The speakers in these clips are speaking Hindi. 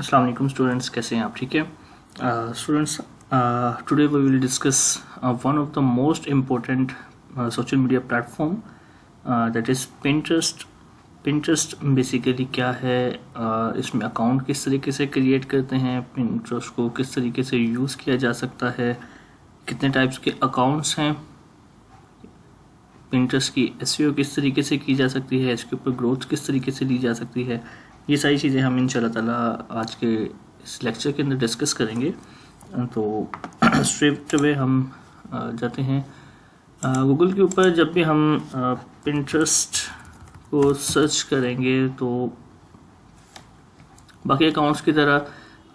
अस्सलाम वालेकुम स्टूडेंट्स, कैसे हैं आप? ठीक है students, today we will discuss one of the most important social media platform that is Pinterest. Pinterest basically क्या है, इसमें अकाउंट किस तरीके से क्रिएट करते हैं, पिंटरेस्ट को किस तरीके से यूज़ किया जा सकता है, कितने टाइप्स के अकाउंट्स हैं, पिंटरेस्ट की एसईओ किस तरीके से की जा सकती है, इसके ऊपर ग्रोथ किस तरीके से ली जा सकती है, ये सारी चीज़ें हम इंशाल्लाह ताला आज के इस लेक्चर के अंदर डिस्कस करेंगे। तो स्ट्रेट अवे हम जाते हैं गूगल के ऊपर। जब भी हम पिंटरेस्ट को सर्च करेंगे तो बाकी अकाउंट्स की तरह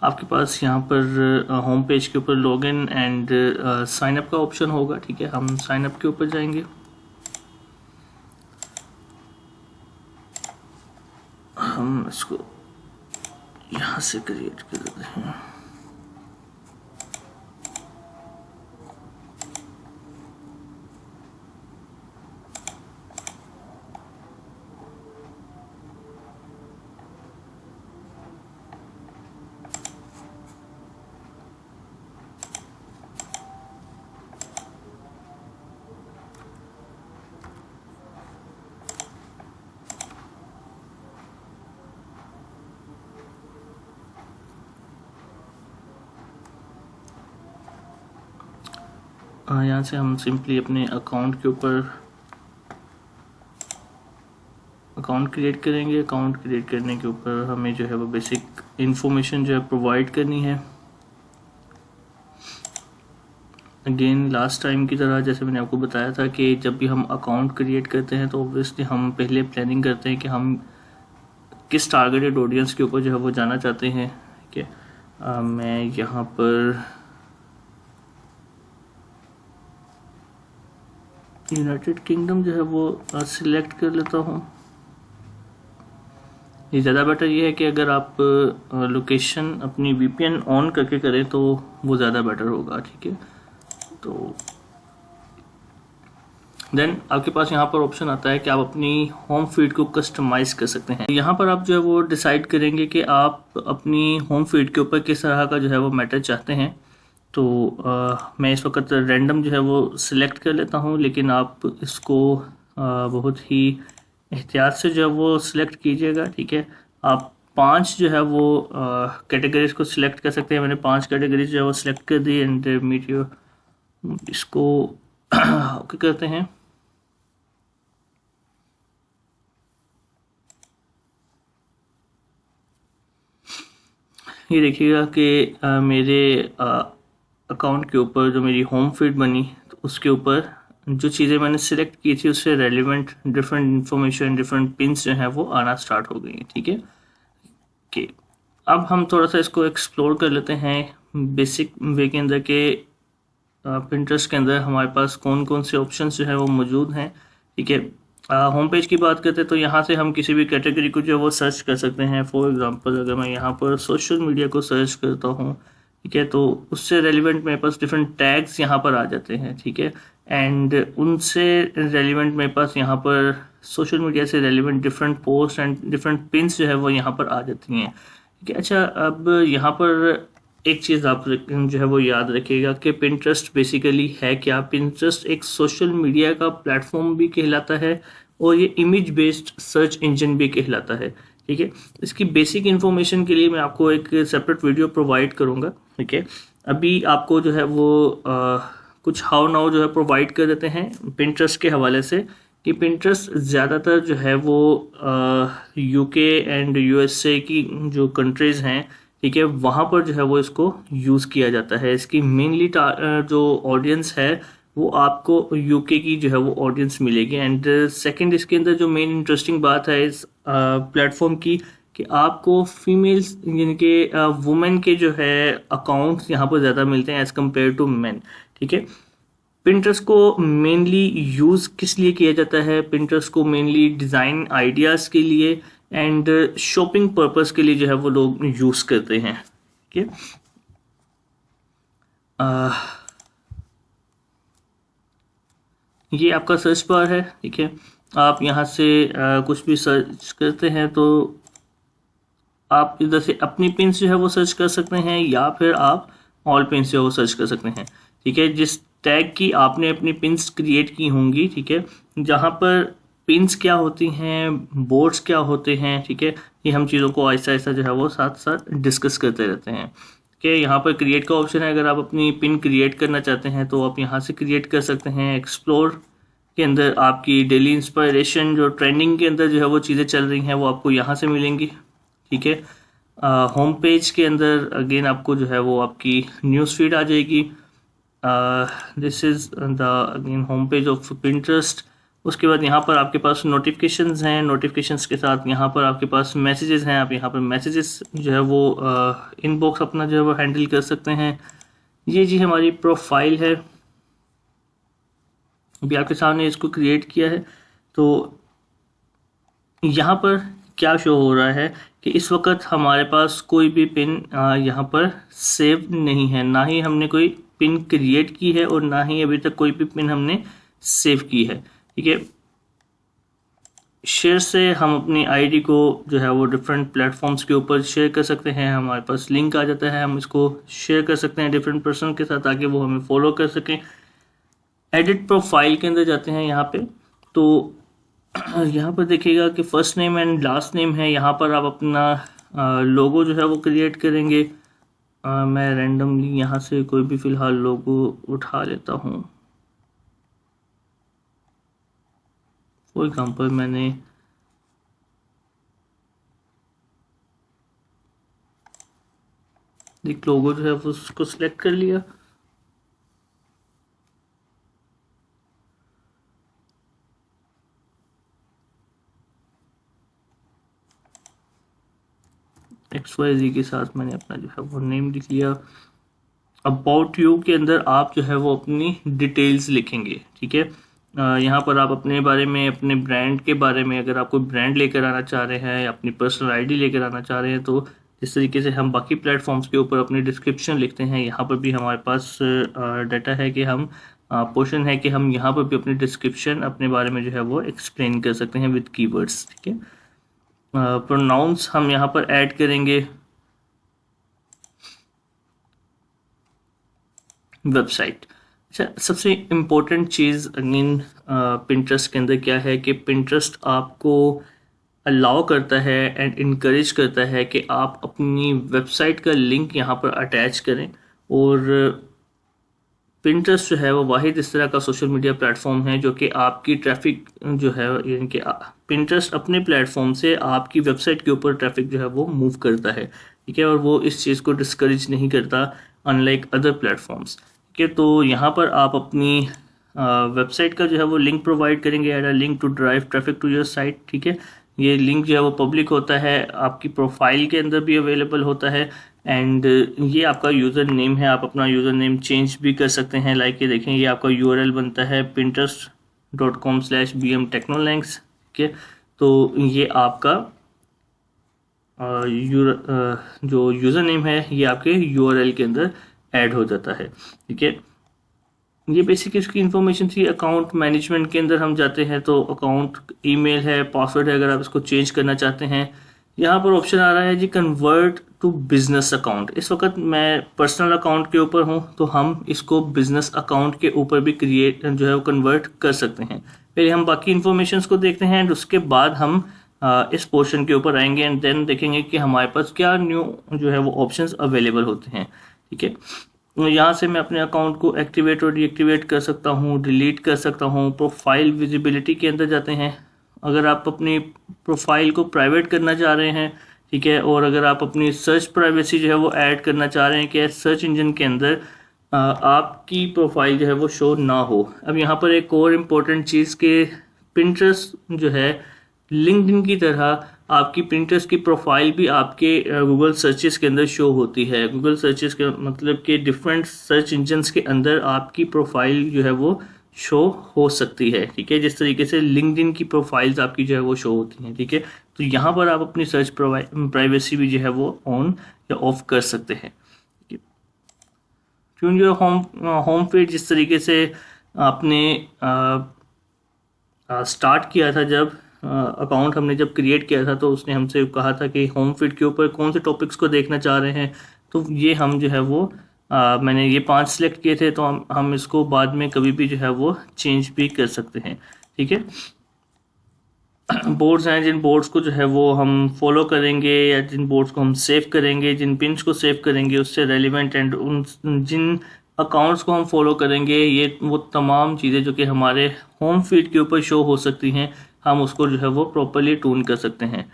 आपके पास यहाँ पर होम पेज के ऊपर लॉगिन एंड साइन अप का ऑप्शन होगा। ठीक है, हम साइन अप के ऊपर जाएंगे। हम इसको यहाँ से क्रिएट कर देते हैं। यहाँ से हम सिंपली अपने अकाउंट के ऊपर अकाउंट क्रिएट करेंगे। अकाउंट क्रिएट करने के ऊपर हमें जो है वो बेसिक इंफॉर्मेशन जो है प्रोवाइड करनी है। अगेन लास्ट टाइम की तरह जैसे मैंने आपको बताया था कि जब भी हम अकाउंट क्रिएट करते हैं तो ऑब्वियसली हम पहले प्लानिंग करते हैं कि हम किस टारगेटेड ऑडियंस के ऊपर जो है वो जाना चाहते हैं। ठीक है, मैं यहाँ पर यूनाइटेड किंगडम जो है वो सिलेक्ट कर लेता हूँ। ये ज़्यादा बेटर ये है कि अगर आप लोकेशन अपनी वीपीएन ऑन करके करें तो वो ज़्यादा बेटर होगा। ठीक है, तो देन आपके पास यहाँ पर ऑप्शन आता है कि आप अपनी होम फीड को कस्टमाइज कर सकते हैं। यहाँ पर आप जो है वो डिसाइड करेंगे कि आप अपनी होम फीड के ऊपर किस तरह का जो है वो मैटर चाहते हैं। तो मैं इस वक्त रैंडम जो है वो सिलेक्ट कर लेता हूँ, लेकिन आप इसको बहुत ही एहतियात से जो है वो सिलेक्ट कीजिएगा। ठीक है, आप 5 जो है वो कैटेगरीज को सिलेक्ट कर सकते हैं। मैंने 5 कैटेगरीज जो है वो सिलेक्ट कर दी एंड मीडिया इसको ओके करते हैं। ये देखिएगा कि मेरे अकाउंट के ऊपर जो मेरी होम फीड बनी तो उसके ऊपर जो चीज़ें मैंने सिलेक्ट की थी उससे relevant different information, different pins जो हैं वो आना स्टार्ट हो गई हैं। ठीक है, कि अब हम थोड़ा सा इसको एक्सप्लोर कर लेते हैं बेसिक वे के अंदर के पिंटरेस्ट के अंदर हमारे पास कौन कौन से ऑप्शंस जो है वो मौजूद हैं। ठीक है, होम पेज की बात करते हैं तो यहाँ से हम किसी भी कैटेगरी को जो है वो सर्च कर सकते हैं। फॉर एग्जांपल अगर मैं यहाँ पर सोशल मीडिया को सर्च करता हूँ, ठीक है, तो उससे रेलिवेंट मेरे पास डिफरेंट टैग्स यहाँ पर आ जाते हैं। ठीक है, एंड उनसे रेलिवेंट मेरे पास यहाँ पर सोशल मीडिया से relevant different post and different pins जो है वो यहाँ पर आ जाती हैं। ठीक है, अच्छा, अब यहाँ पर एक चीज़ आप जो है वो याद रखिएगा कि पिंटरेस्ट बेसिकली है क्या। पिंटरेस्ट एक सोशल मीडिया का प्लेटफॉर्म भी कहलाता है और ये इमेज बेस्ड सर्च इंजन भी कहलाता है। ठीक है, इसकी बेसिक इन्फॉर्मेशन के लिए मैं आपको एक सेपरेट वीडियो प्रोवाइड करूँगा। ठीक है, अभी आपको जो है वो कुछ हाउ नाउ जो है प्रोवाइड कर देते हैं पिंटरेस्ट के हवाले से कि पिंटरेस्ट ज़्यादातर जो है वो यूके एंड यूएसए की जो कंट्रीज़ हैं, ठीक है, वहाँ पर जो है वो इसको यूज़ किया जाता है। इसकी मेनली जो ऑडियंस है वो आपको यूके की जो है वो ऑडियंस मिलेगी। एंड सेकंड इसके अंदर जो मेन इंटरेस्टिंग बात है इस प्लेटफॉर्म की कि आपको फीमेल्स यानी कि वुमेन के जो है अकाउंट्स यहाँ पर ज़्यादा मिलते हैं एज़ कम्पेयर टू मेन। ठीक है, पिंटरेस्ट को मेनली यूज़ किस लिए किया जाता है? पिंटरेस्ट को मेनली डिज़ाइन आइडियाज़ के लिए एंड शॉपिंग पर्पस के लिए जो है वो लोग यूज़ करते हैं। ठीक है, ये आपका सर्च बार है। ठीक है, आप यहाँ से कुछ भी सर्च करते हैं तो आप इधर से अपनी पिन्स जो है वो सर्च कर सकते हैं, या फिर आप ऑल पिन्स जो है वो सर्च कर सकते हैं। ठीक है, जिस टैग की आपने अपनी पिन्स क्रिएट की होंगी, ठीक है, जहाँ पर पिन्स क्या होती हैं, बोर्ड्स क्या होते हैं, ठीक है, ये हम चीज़ों को आहिस्ता आहिस्ता जो है वो साथ साथ डिस्कस करते रहते हैं। ठीक है, यहाँ पर क्रिएट का ऑप्शन है, अगर आप अपनी पिन क्रिएट करना चाहते हैं तो आप यहाँ से क्रिएट कर सकते हैं। एक्सप्लोर के अंदर आपकी डेली इंस्पायरेशन, जो ट्रेंडिंग के अंदर जो है वो चीज़ें चल रही हैं, वो आपको यहाँ से मिलेंगी। ठीक है, होम पेज के अंदर अगेन आपको जो है वो आपकी न्यूज़ फीड आ जाएगी। This is the again home page of Pinterest. उसके बाद यहाँ पर आपके पास नोटिफिकेशंस हैं, नोटिफिकेशंस के साथ यहाँ पर आपके पास मैसेजेस हैं। आप यहाँ पर मैसेजेस जो है वो इनबॉक्स अपना जो है वो हैंडल कर सकते हैं। ये जी हमारी प्रोफाइल है, अभी आपके सामने इसको क्रिएट किया है। तो यहाँ पर क्या शो हो रहा है कि इस वक्त हमारे पास कोई भी पिन यहाँ पर सेव नहीं है, ना ही हमने कोई पिन क्रिएट की है और ना ही अभी तक कोई भी पिन हमने सेव की है। ठीक है, शेयर से हम अपनी आईडी को जो है वो डिफरेंट प्लेटफॉर्म्स के ऊपर शेयर कर सकते हैं। हमारे पास लिंक आ जाता है, हम इसको शेयर कर सकते हैं डिफरेंट पर्सन के साथ ताकि वो हमें फॉलो कर सकें। एडिट प्रोफाइल के अंदर जाते हैं यहाँ पे, तो यहाँ पर देखिएगा कि first name and last name है। यहाँ पर आप अपना लोगो जो है वो क्रिएट करेंगे। मैं रैंडमली यहाँ से कोई भी फ़िलहाल लोगो उठा लेता हूँ। फॉर एग्जाम्पल मैंने एक लोगो जो है वो उसको सिलेक्ट कर लिया। XYZ के साथ मैंने अपना जो है वो नेम लिख लिया। अबाउट यू के अंदर आप जो है वो अपनी डिटेल्स लिखेंगे। ठीक है, यहाँ पर आप अपने बारे में, अपने ब्रांड के बारे में, अगर आप कोई ब्रांड लेकर आना चाह रहे हैं या अपनी पर्सनल आईडी लेकर आना चाह रहे हैं, तो जिस तरीके से हम बाकी प्लेटफॉर्म्स के ऊपर अपनी डिस्क्रिप्शन लिखते हैं, यहाँ पर भी हमारे पास डाटा है कि हम पोर्शन है कि हम यहाँ पर भी अपनी डिस्क्रिप्शन अपने बारे में जो है वो एक्सप्लेन कर सकते हैं विद कीवर्ड्स। ठीक है, प्रोनाउंस हम यहाँ पर ऐड करेंगे। वेबसाइट, अच्छा, सबसे इम्पोर्टेंट चीज़ अगेन पिंटरेस्ट के अंदर क्या है कि पिंटरेस्ट आपको अलाउ करता है एंड इनकरेज करता है कि आप अपनी वेबसाइट का लिंक यहाँ पर अटैच करें। और पिंटरेस्ट जो है वो वाहिद इस तरह का सोशल मीडिया प्लेटफॉर्म है जो कि आपकी ट्रैफिक जो है, यानी कि पिंटरेस्ट अपने प्लेटफॉर्म से आपकी वेबसाइट के ऊपर ट्रैफिक जो है वो मूव करता है। ठीक है, और वो इस चीज़ को डिस्करेज नहीं करता अनलाइक अदर प्लेटफॉर्म्स। ठीक है, तो यहाँ पर आप अपनी वेबसाइट का जो है वो लिंक प्रोवाइड करेंगे, add a link to drive traffic to your site. ठीक है, ये लिंक जो है वो पब्लिक होता है, आपकी प्रोफाइल के अंदर भी अवेलेबल होता है। एंड ये आपका यूज़र नेम है, आप अपना यूज़र नेम चेंज भी कर सकते हैं। लाइक ये देखें, ये आपका URL बनता है pinterest.com/bmtechnolinks। ठीक है, तो ये आपका जो यूज़र नेम है ये आपके URL के अंदर ऐड हो जाता है। ठीक है, ये बेसिक इसकी इन्फॉर्मेशन थी। अकाउंट मैनेजमेंट के अंदर हम जाते हैं तो अकाउंट ईमेल है, पासवर्ड है, अगर आप इसको चेंज करना चाहते हैं। यहाँ पर ऑप्शन आ रहा है जी कन्वर्ट टू बिजनेस अकाउंट। इस वक्त मैं पर्सनल अकाउंट के ऊपर हूँ, तो हम इसको बिजनेस अकाउंट के ऊपर भी क्रिएट जो है वो कन्वर्ट कर सकते हैं। पहले हम बाकी इन्फॉर्मेशन को देखते हैं एंड उसके बाद हम इस पोर्शन के ऊपर आएंगे एंड देन देखेंगे कि हमारे पास क्या न्यू जो है वो ऑप्शंस अवेलेबल होते हैं। ठीक है, यहाँ से मैं अपने अकाउंट को एक्टिवेट और डीएक्टिवेट कर सकता हूँ, डिलीट कर सकता हूँ। प्रोफाइल विजिबिलिटी के अंदर जाते हैं। अगर आप अपनी प्रोफाइल को प्राइवेट करना चाह रहे हैं, ठीक है, और अगर आप अपनी सर्च प्राइवेसी जो है वो ऐड करना चाह रहे हैं कि सर्च इंजन के अंदर आपकी प्रोफाइल जो है वो शो ना हो। अब यहाँ पर एक और इम्पोर्टेंट चीज़ के पिंटरेस्ट जो है लिंक्डइन की तरह आपकी पिंटरेस्ट की प्रोफाइल भी आपके गूगल सर्चेस के अंदर शो होती है। गूगल सर्चेस के मतलब कि डिफरेंट सर्च इंजन्स के अंदर आपकी प्रोफाइल जो है वो शो हो सकती है। ठीक है, जिस तरीके से लिंक्डइन की प्रोफाइल्स आपकी जो है वो शो होती हैं। ठीक है, तो यहाँ पर आप अपनी सर्च प्राइवेसी भी जो है वो ऑन या ऑफ कर सकते हैं। ट्यून योर होम पेज जिस तरीके से आपने स्टार्ट किया था जब अकाउंट हमने जब क्रिएट किया था तो उसने हमसे कहा था कि होम फीड के ऊपर कौन से टॉपिक्स को देखना चाह रहे हैं, तो ये हम जो है वो मैंने ये 5 सिलेक्ट किए थे, तो हम इसको बाद में कभी भी जो है वो चेंज भी कर सकते हैं, ठीक है। बोर्ड्स हैं, जिन बोर्ड्स को जो है वो हम फॉलो करेंगे या जिन बोर्ड्स को हम सेव करेंगे, जिन पिन्स को सेव करेंगे उससे रेलिवेंट एंड उन जिन अकाउंट्स को हम फॉलो करेंगे, ये वो तमाम चीज़ें जो कि हमारे होम फीड के ऊपर शो हो सकती हैं, हम उसको जो है वो प्रॉपरली ट्यून कर सकते हैं।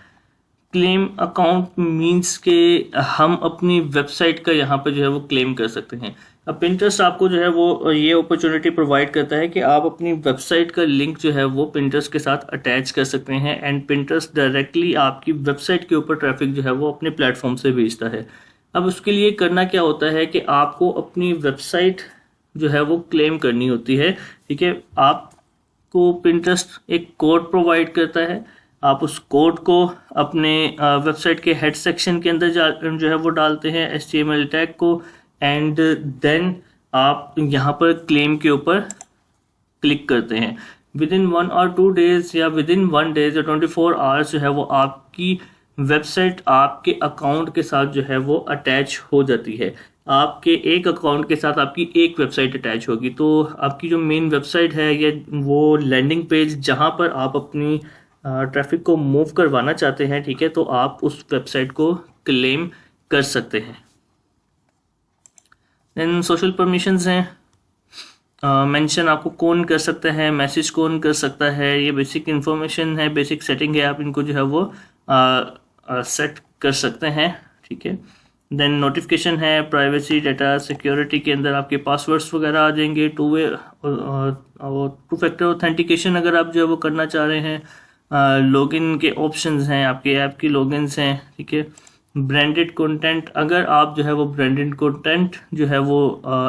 क्लेम अकाउंट मींस के हम अपनी वेबसाइट का यहाँ पर जो है वो क्लेम कर सकते हैं। अब पिंटरेस्ट आपको जो है वो ये अपॉर्चुनिटी प्रोवाइड करता है कि आप अपनी वेबसाइट का लिंक जो है वो पिंटरेस्ट के साथ अटैच कर सकते हैं एंड पिंटरेस्ट डायरेक्टली आपकी वेबसाइट के ऊपर ट्रैफिक जो है वो अपने प्लेटफॉर्म से भेजता है। अब उसके लिए करना क्या होता है कि आपको अपनी वेबसाइट जो है वो क्लेम करनी होती है, ठीक है। आपको पिंटरेस्ट एक कोड प्रोवाइड करता है, आप उस कोड को अपने वेबसाइट के हेड सेक्शन के अंदर जो है वो डालते हैं HTML टैग को, एंड देन आप यहाँ पर क्लेम के ऊपर क्लिक करते हैं। विद इन 1 और 2 डेज या विद इन 1 डेज या 24 आवर्स जो है वो आपकी वेबसाइट आपके अकाउंट के साथ जो है वो अटैच हो जाती है। आपके एक अकाउंट के साथ आपकी एक वेबसाइट अटैच होगी, तो आपकी जो मेन वेबसाइट है या वो लैंडिंग पेज जहाँ पर आप अपनी ट्रैफिक को मूव करवाना चाहते हैं, ठीक है, तो आप उस वेबसाइट को क्लेम कर सकते हैं। देन सोशल परमिशंस हैं, मेंशन आपको कौन कर सकता है, मैसेज कौन कर सकता है, ये बेसिक इन्फॉर्मेशन है, बेसिक सेटिंग है, आप इनको जो है वो सेट कर सकते हैं, ठीक है। देन नोटिफिकेशन है, प्राइवेसी, डाटा सिक्योरिटी के अंदर आपके पासवर्ड्स वगैरह आ जाएंगे, टू फैक्टर ऑथेंटिकेशन अगर आप जो है वो करना चाह रहे हैं, लॉगिन के ऑप्शंस हैं, आपके ऐप की लॉगिन्स हैं, ठीक है। ब्रांडेड कंटेंट, अगर आप जो है वो ब्रांडेड कंटेंट जो है वो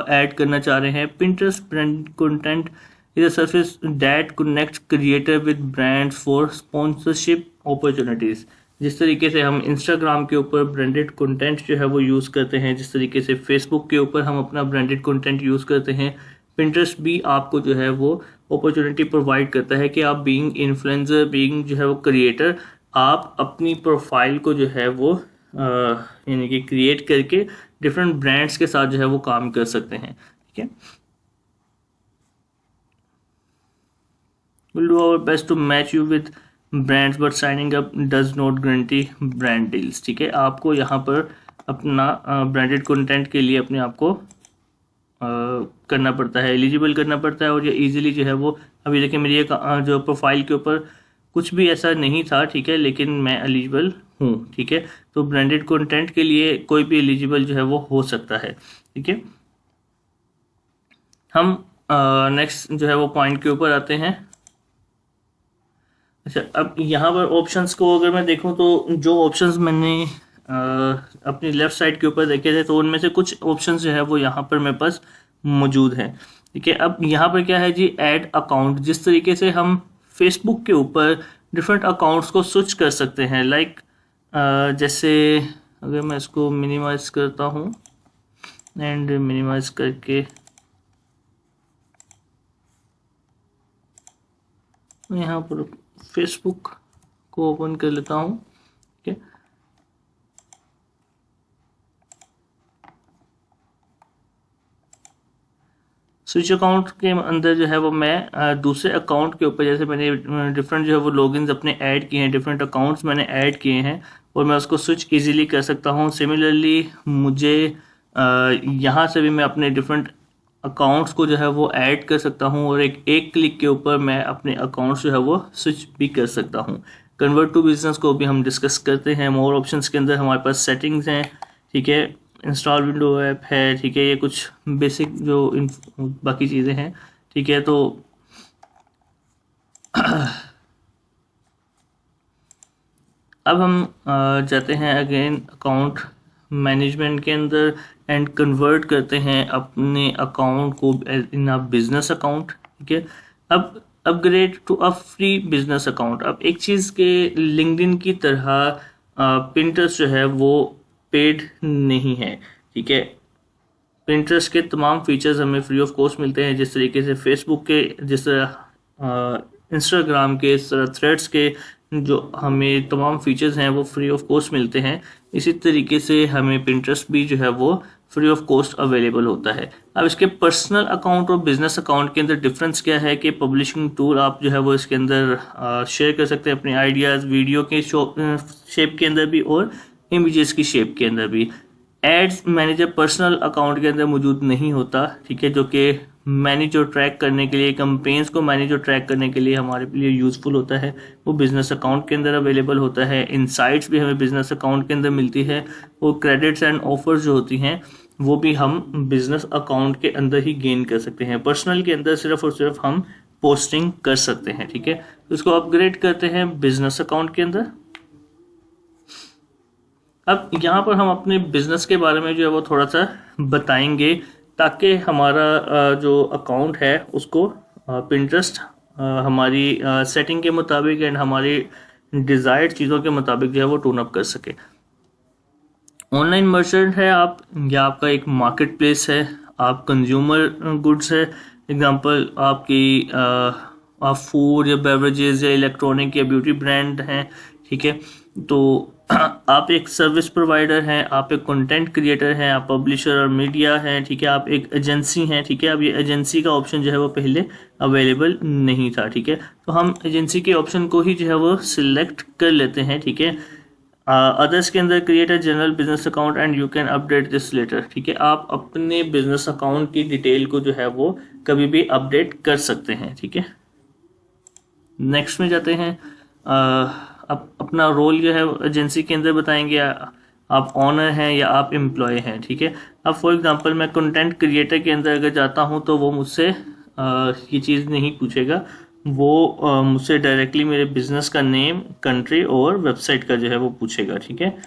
ऐड करना चाह रहे हैं, Pinterest branded content is a service that connects creator with brands for sponsorship opportunities. जिस तरीके से हम इंस्टाग्राम के ऊपर ब्रांडेड कंटेंट जो है वो यूज़ करते हैं, जिस तरीके से फेसबुक के ऊपर हम अपना ब्रांडेड कंटेंट यूज़ करते हैं, पिंटरेस्ट भी आपको जो है वो अपॉर्चुनिटी प्रोवाइड करता है कि आप बीइंग इन्फ्लुएंसर, बीइंग जो है वो क्रिएटर, आप अपनी प्रोफाइल को जो है वो यानी कि क्रिएट करके डिफरेंट ब्रांड्स के साथ जो है वो काम कर सकते हैं, ठीक है। Will do our best to match you with brands but signing up does not guarantee brand deals, ठीक है। आपको यहाँ पर अपना ब्रांडेड कंटेंट के लिए अपने आप को करना पड़ता है, एलिजिबल करना पड़ता है, और ये इजीली जो है वो अभी देखिए मेरी एक जो प्रोफाइल के ऊपर कुछ भी ऐसा नहीं था, ठीक है, लेकिन मैं एलिजिबल हूँ, ठीक है। तो ब्रांडेड कंटेंट के लिए कोई भी एलिजिबल जो है वो हो सकता है, ठीक है। हम नेक्स्ट जो है वो पॉइंट के ऊपर आते हैं। अच्छा, अब यहाँ पर ऑप्शंस को अगर मैं देखूँ तो जो ऑप्शंस मैंने अपनी लेफ्ट साइड के ऊपर देखे थे, तो उनमें से कुछ ऑप्शंस जो है वो यहाँ पर मेरे पास मौजूद हैं, ठीक है। अब यहाँ पर क्या है जी, ऐड अकाउंट। जिस तरीके से हम फेसबुक के ऊपर डिफरेंट अकाउंट्स को स्विच कर सकते हैं, लाइक जैसे अगर मैं इसको मिनिमाइज करता हूँ एंड मिनिमाइज करके यहाँ पर फेसबुक को ओपन कर लेता हूँ, ठीक है। स्विच अकाउंट के अंदर जो है वो मैं दूसरे अकाउंट के ऊपर, जैसे मैंने डिफरेंट जो है वो लॉगिन्स अपने ऐड किए हैं, डिफरेंट अकाउंट्स मैंने ऐड किए हैं, और मैं उसको स्विच इजीली कर सकता हूँ। सिमिलरली मुझे यहाँ से भी मैं अपने डिफरेंट अकाउंट्स को जो है वो ऐड कर सकता हूँ, और एक क्लिक के ऊपर मैं अपने अकाउंट्स जो है वो स्विच भी कर सकता हूँ। कन्वर्ट टू बिजनेस को भी हम डिस्कस करते हैं। मोर ऑप्शंस के अंदर हमारे पास सेटिंग्स हैं, ठीक है, इंस्टॉल विंडो ऐप है, ठीक है, ये कुछ बेसिक जो बाकी चीज़ें हैं, ठीक है। तो अब हम जाते हैं अगेन अकाउंट मैनेजमेंट के अंदर एंड कन्वर्ट करते हैं अपने अकाउंट को इन अ बिजनेस अकाउंट, ठीक है। अब upgrade to a free business account. अब एक चीज़ के लिंक्डइन की तरह पिंटरेस्ट जो है वो पेड नहीं है, ठीक है। पिंटरेस्ट के तमाम फीचर्स हमें फ्री ऑफ कॉस्ट मिलते हैं, जिस तरीके से फेसबुक के जिस तरह इंस्टाग्राम के, इस तरह थ्रेड्स के जो हमें तमाम फीचर्स हैं वो फ्री ऑफ कॉस्ट मिलते हैं, इसी तरीके से हमें पिंटरेस्ट भी जो है वो फ्री ऑफ कॉस्ट अवेलेबल होता है। अब इसके पर्सनल अकाउंट और बिजनेस अकाउंट के अंदर डिफरेंस क्या है कि पब्लिशिंग टूल आप जो है वो इसके अंदर शेयर कर सकते हैं अपने आइडियाज़ वीडियो के शेप के अंदर भी और इमेजेस की शेप के अंदर भी। एड्स मैनेजर पर्सनल अकाउंट के अंदर मौजूद नहीं होता, ठीक है, जो कि मैनेज और ट्रैक करने के लिए, कंपेन्स को मैनेज और ट्रैक करने के लिए हमारे लिए यूज़फुल होता है, वो बिज़नेस अकाउंट के अंदर अवेलेबल होता है। इनसाइट्स भी हमें बिज़नेस अकाउंट के अंदर मिलती है, और क्रेडिट्स एंड ऑफर्स जो होती हैं वो भी हम बिज़नेस अकाउंट के अंदर ही गेन कर सकते हैं। पर्सनल के अंदर सिर्फ और सिर्फ हम पोस्टिंग कर सकते हैं, ठीक है। तो इसको अपग्रेड करते हैं बिज़नेस अकाउंट के अंदर। अब यहाँ पर हम अपने बिजनेस के बारे में जो है वो थोड़ा सा बताएंगे, ताकि हमारा जो अकाउंट है उसको पिंटरेस्ट हमारी सेटिंग के मुताबिक एंड हमारी डिज़ायर्ड चीज़ों के मुताबिक जो है वो टून अप कर सके। ऑनलाइन मर्चेंट है आप, या आपका एक मार्केट प्लेस है, आप कंज्यूमर गुड्स है, एग्जांपल आपकी आप फूड या बेवरेजेस या इलेक्ट्रॉनिक या ब्यूटी ब्रांड हैं, ठीक है। तो आप एक सर्विस प्रोवाइडर हैं, आप एक कंटेंट क्रिएटर हैं, आप पब्लिशर और मीडिया हैं, ठीक है, आप एक एजेंसी हैं, ठीक है। अब ये एजेंसी का ऑप्शन जो है वो पहले अवेलेबल नहीं था, ठीक है, तो हम एजेंसी के ऑप्शन को ही जो है वो सिलेक्ट कर लेते हैं, ठीक है। अदर्स के अंदर create a general business account and you can update this later, ठीक है, आप अपने बिजनेस अकाउंट की डिटेल को जो है वो कभी भी अपडेट कर सकते हैं, ठीक है। नेक्स्ट में जाते हैं। अब अपना रोल जो है एजेंसी के अंदर बताएंगे, आप ऑनर हैं या आप एम्प्लॉय हैं, ठीक है। अब फॉर एग्जांपल मैं कंटेंट क्रिएटर के अंदर अगर जाता हूं तो वो मुझसे ये चीज़ नहीं पूछेगा, वो मुझसे डायरेक्टली मेरे बिजनेस का नेम, कंट्री और वेबसाइट का जो है वो पूछेगा, ठीक है।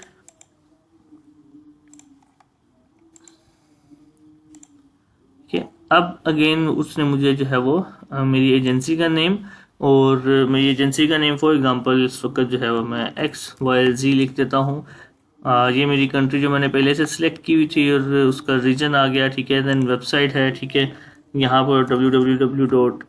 अब अगेन उसने मुझे जो है वो मेरी एजेंसी का नेम और मेरी एजेंसी का नेम फॉर एग्जांपल इस वक्त जो है वो मैं XYZ लिख देता हूँ। ये मेरी कंट्री जो मैंने पहले से सिलेक्ट की हुई थी और उसका रीजन आ गया, ठीक है। देन वेबसाइट है, ठीक है, यहाँ पर www.xyz.com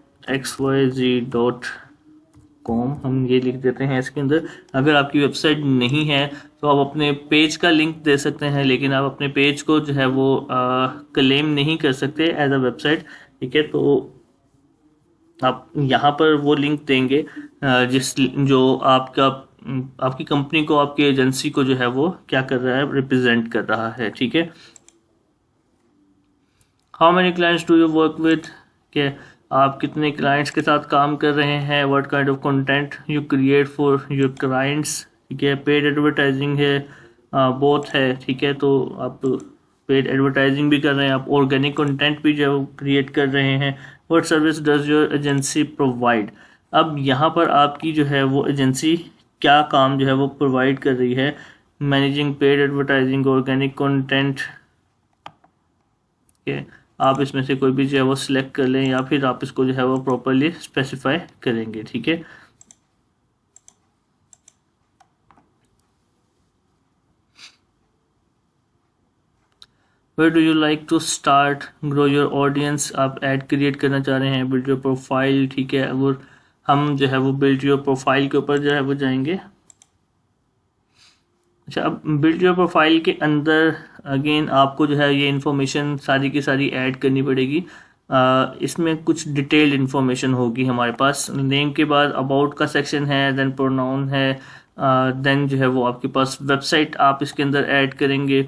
हम ये लिख देते हैं इसके अंदर। अगर आपकी वेबसाइट नहीं है तो आप अपने पेज का लिंक दे सकते हैं, लेकिन आप अपने पेज को जो है वो क्लेम नहीं कर सकते एज अ वेबसाइट, ठीक है। तो आप यहाँ पर वो लिंक देंगे जो आपकी कंपनी को, आपकी एजेंसी को जो है वो क्या कर रहा है, रिप्रेजेंट कर रहा है, ठीक है। How many clients do you work with, के आप कितने क्लाइंट्स के साथ काम कर रहे हैं, what kind of content you create for your clients, ठीक है। पेड एडवर्टाइजिंग है, बोथ है, ठीक है। तो आप पेड एडवर्टाइजिंग भी कर रहे हैं, आप ऑर्गेनिक कंटेंट भी जो क्रिएट कर रहे हैं। What service does your agency provide, अब यहाँ पर आपकी जो है वो एजेंसी क्या काम जो है वो प्रोवाइड कर रही है। Managing paid advertising, organic content, आप इसमें से कोई भी जो है वो सिलेक्ट कर लें या फिर आप इसको जो है वो प्रॉपरली स्पेसिफाई करेंगे, ठीक है। Where do you like to start, grow your audience, आप ऐड क्रिएट करना चाह रहे हैं, बिल्ड योर प्रोफाइल, ठीक है। और हम जो है वो बिल्ड योर प्रोफाइल के ऊपर जो है वो जाएंगे। अच्छा, अब बिल्ड योर प्रोफाइल के अंदर अगेन आपको जो है ये इन्फॉर्मेशन सारी की सारी ऐड करनी पड़ेगी। इसमें कुछ डिटेल्ड इन्फॉर्मेशन होगी हमारे पास। नेम के बाद अबाउट का सेक्शन है, देन प्रोनाउन है, देन जो है वो आपके पास वेबसाइट आप इसके अंदर ऐड करेंगे,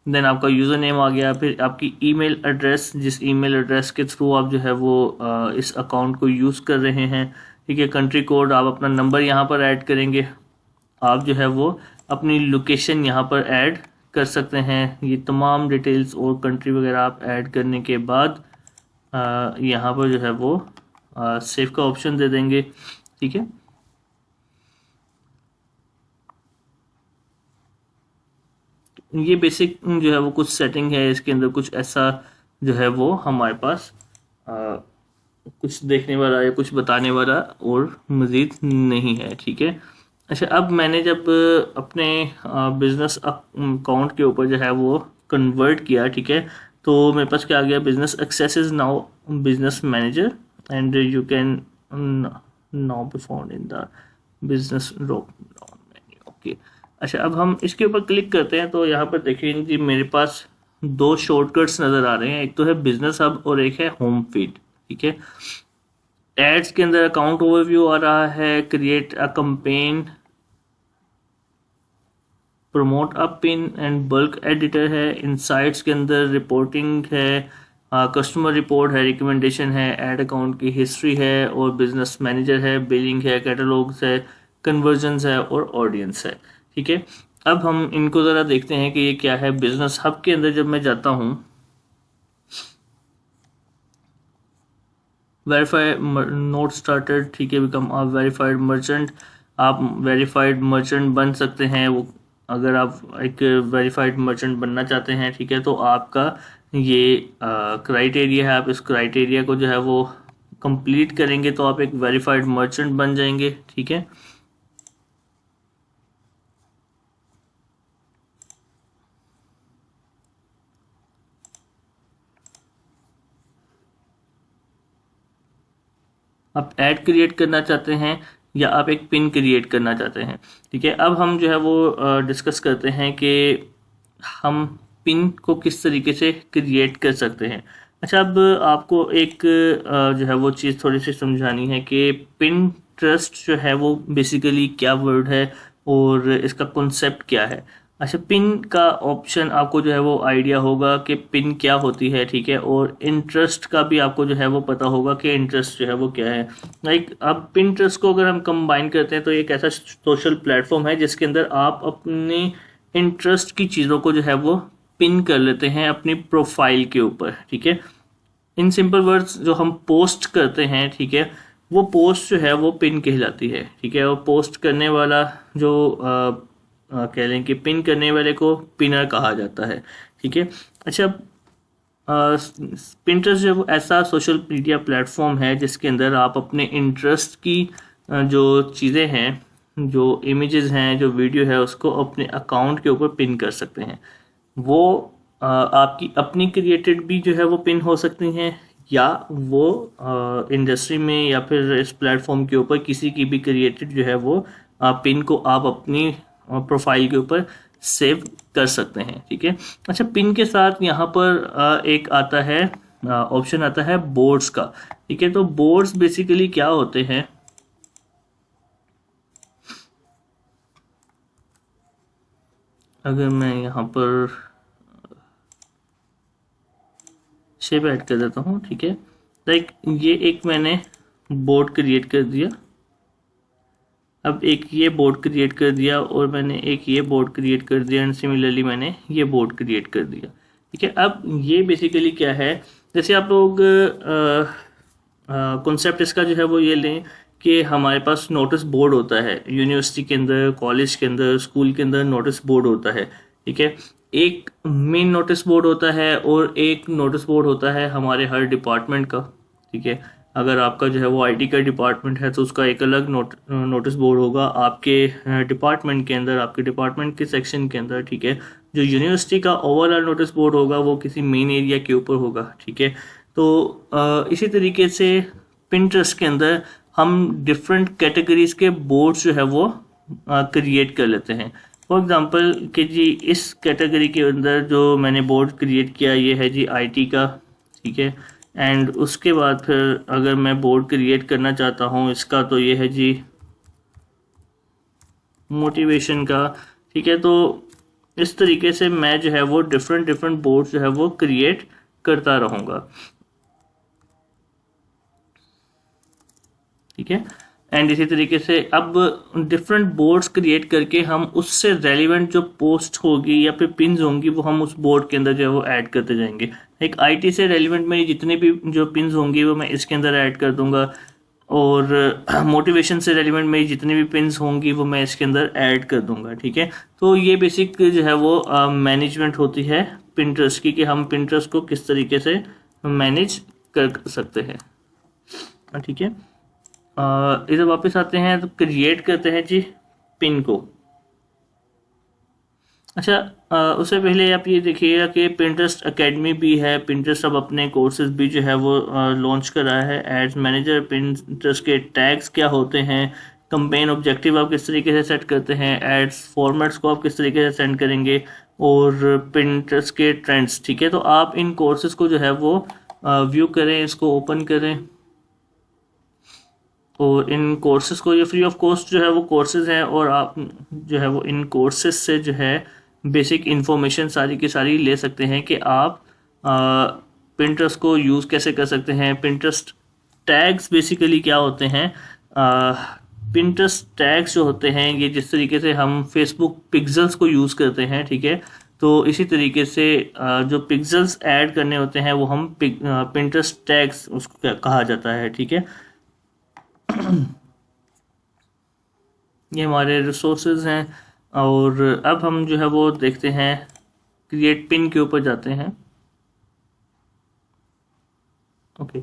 देन आपका यूज़र नेम आ गया, फिर आपकी ईमेल एड्रेस, जिस ईमेल एड्रेस के थ्रू आप जो है वो इस अकाउंट को यूज़ कर रहे हैं, ठीक है। कंट्री कोड, आप अपना नंबर यहाँ पर ऐड करेंगे, आप जो है वो अपनी लोकेशन यहाँ पर ऐड कर सकते हैं। ये तमाम डिटेल्स और कंट्री वगैरह आप ऐड करने के बाद यहाँ पर जो है वो सेव का ऑप्शन दे देंगे, ठीक है। ये बेसिक जो है वो कुछ सेटिंग है, इसके अंदर कुछ ऐसा जो है वो हमारे पास कुछ देखने वाला या कुछ बताने वाला और मज़ीद नहीं है, ठीक है। अच्छा, अब मैंने जब अपने बिज़नेस अकाउंट के ऊपर जो है वो कन्वर्ट किया, ठीक है, तो मेरे पास क्या आ गया, business access is now business manager and you can now be found in the business drop down menu. Okay, अच्छा अब हम इसके ऊपर क्लिक करते हैं तो यहाँ पर देखिए जी मेरे पास दो शॉर्टकट्स नज़र आ रहे हैं, एक तो है बिजनेस हब और एक है होम फीड। ठीक है, एड्स के अंदर अकाउंट ओवरव्यू आ रहा है, create a campaign, promote a pin and bulk editor है, इनसाइट्स के अंदर रिपोर्टिंग है, कस्टमर रिपोर्ट है, रिकमेंडेशन है, एड अकाउंट की हिस्ट्री है और बिजनेस मैनेजर है, बिलिंग है, कैटलॉग्स है, कन्वर्जन्स है और ऑडियंस है। ठीक है, अब हम इनको ज़रा देखते हैं कि ये क्या है। बिजनेस हब के अंदर जब मैं जाता हूँ, वेरीफाई नोट स्टार्टेड, ठीक है, बिकम अ वेरीफाइड मर्चेंट, आप वेरीफाइड मर्चेंट बन सकते हैं। वो अगर आप एक वेरीफाइड मर्चेंट बनना चाहते हैं, ठीक है, तो आपका ये क्राइटेरिया है, आप इस क्राइटेरिया को जो है वो कंप्लीट करेंगे तो आप एक वेरीफाइड मर्चेंट बन जाएंगे। ठीक है, आप ऐड क्रिएट करना चाहते हैं या आप एक पिन क्रिएट करना चाहते हैं। ठीक है, अब हम जो है वो डिस्कस करते हैं कि हम पिन को किस तरीके से क्रिएट कर सकते हैं। अच्छा, अब आपको एक जो है वो चीज़ थोड़ी सी समझानी है कि पिन ट्रस्ट जो है वो बेसिकली क्या वर्ड है और इसका कॉन्सेप्ट क्या है। अच्छा, पिन का ऑप्शन आपको जो है वो आइडिया होगा कि पिन क्या होती है। ठीक है, और इंटरेस्ट का भी आपको जो है वो पता होगा कि इंटरेस्ट जो है वो क्या है। लाइक अब पिन ट्रस्ट को अगर हम कंबाइन करते हैं तो एक ऐसा सोशल प्लेटफॉर्म है जिसके अंदर आप अपने इंटरेस्ट की चीज़ों को जो है वो पिन कर लेते हैं अपनी प्रोफाइल के ऊपर। ठीक है, इन सिंपल वर्ड्स जो हम पोस्ट करते हैं, ठीक है, वो पोस्ट जो है वो पिन कहलाती है। ठीक है, और पोस्ट करने वाला जो कह लें कि पिन करने वाले को पिनर कहा जाता है। ठीक है, अच्छा, पिंटरेस्ट जो ऐसा सोशल मीडिया प्लेटफॉर्म है जिसके अंदर आप अपने इंटरेस्ट की जो चीज़ें हैं, जो इमेजेस हैं, जो वीडियो है, उसको अपने अकाउंट के ऊपर पिन कर सकते हैं। वो आपकी अपनी क्रिएटेड भी जो है वो पिन हो सकती हैं या वो इंडस्ट्री में या फिर इस प्लेटफॉर्म के ऊपर किसी की भी क्रिएटेड जो है वो पिन को आप अपनी प्रोफाइल के ऊपर सेव कर सकते हैं। ठीक है, अच्छा, पिन के साथ यहाँ पर एक आता है ऑप्शन आता है बोर्ड्स का। ठीक है, तो बोर्ड्स बेसिकली क्या होते हैं, अगर मैं यहाँ पर शेप ऐड कर देता हूँ। ठीक है, लाइक ये एक मैंने बोर्ड क्रिएट कर दिया, अब एक ये बोर्ड क्रिएट कर दिया और मैंने एक ये बोर्ड क्रिएट कर दिया एंड सिमिलरली मैंने ये बोर्ड क्रिएट कर दिया। ठीक है, अब ये बेसिकली क्या है, जैसे आप लोग कॉन्सेप्ट इसका जो है वो ये लें कि हमारे पास नोटिस बोर्ड होता है यूनिवर्सिटी के अंदर, कॉलेज के अंदर, स्कूल के अंदर नोटिस बोर्ड होता है। ठीक है, एक मेन नोटिस बोर्ड होता है और एक नोटिस बोर्ड होता है हमारे हर डिपार्टमेंट का। ठीक है, अगर आपका जो है वो आईटी का डिपार्टमेंट है तो उसका एक अलग नोटिस बोर्ड होगा आपके डिपार्टमेंट के अंदर, आपके डिपार्टमेंट के सेक्शन के अंदर। ठीक है, जो यूनिवर्सिटी का ओवरऑल नोटिस बोर्ड होगा वो किसी मेन एरिया के ऊपर होगा। ठीक है, तो इसी तरीके से पिंटरेस्ट के अंदर हम डिफरेंट कैटेगरीज के बोर्ड्स जो है वो क्रिएट कर लेते हैं। फॉर एग्जांपल कि जी इस कैटेगरी के अंदर जो मैंने बोर्ड क्रिएट किया ये है जी आईटी का। ठीक है, एंड उसके बाद फिर अगर मैं बोर्ड क्रिएट करना चाहता हूँ इसका तो ये है जी मोटिवेशन का। ठीक है, तो इस तरीके से मैं जो है वो डिफरेंट बोर्ड जो है वो क्रिएट करता रहूँगा। ठीक है, एंड इसी तरीके से अब डिफरेंट बोर्ड्स क्रिएट करके हम उससे रेलिवेंट जो पोस्ट होगी या फिर पिन्स होंगी वो हम उस बोर्ड के अंदर जो है वो ऐड करते जाएंगे। एक आईटी से रेलिवेंट मेरी जितने भी जो पिन्स होंगी वो मैं इसके अंदर ऐड कर दूंगा और मोटिवेशन से रेलिवेंट मेरी जितनी भी पिन्स होंगी वो मैं इसके अंदर ऐड कर दूंगा। ठीक है, तो ये बेसिक जो है वो मैनेजमेंट होती है पिंटरेस्ट की कि हम पिंटरेस्ट को किस तरीके से मैनेज कर सकते हैं। ठीक है, इधर वापस आते हैं तो क्रिएट करते हैं जी पिन को। अच्छा, उससे पहले आप ये देखिएगा कि Pinterest एकेडमी भी है। Pinterest अब अपने कोर्सेज भी जो है वो लॉन्च कर रहा है। एड्स मैनेजर, Pinterest के टैग्स क्या होते हैं, कंपेन ऑब्जेक्टिव आप किस तरीके से सेट करते हैं, एड्स फॉर्मेट्स को आप किस तरीके से सेंड करेंगे, और Pinterest के ट्रेंड्स। ठीक है, तो आप इन कोर्सेज को जो है वो व्यू करें, इसको ओपन करें, और इन कोर्सेज को, ये फ्री ऑफ कॉस्ट जो है वो कोर्सेज हैं, और आप जो है वो इन कोर्सेज से जो है बेसिक इन्फॉर्मेशन सारी की सारी ले सकते हैं कि आप पिंटरेस्ट को यूज़ कैसे कर सकते हैं। पिंटरेस्ट टैग्स बेसिकली क्या होते हैं? पिंटरेस्ट टैग्स जो होते हैं, ये जिस तरीके से हम फेसबुक पिक्सल्स को यूज़ करते हैं, ठीक है, तो इसी तरीके से जो पिक्सल्स ऐड करने होते हैं वो हम पिंटरेस्ट टैग्स उसको कहा जाता है। ठीक है, ये हमारे रिसोर्सेज हैं। और अब हम जो है वो देखते हैं, क्रिएट पिन के ऊपर जाते हैं। ओके,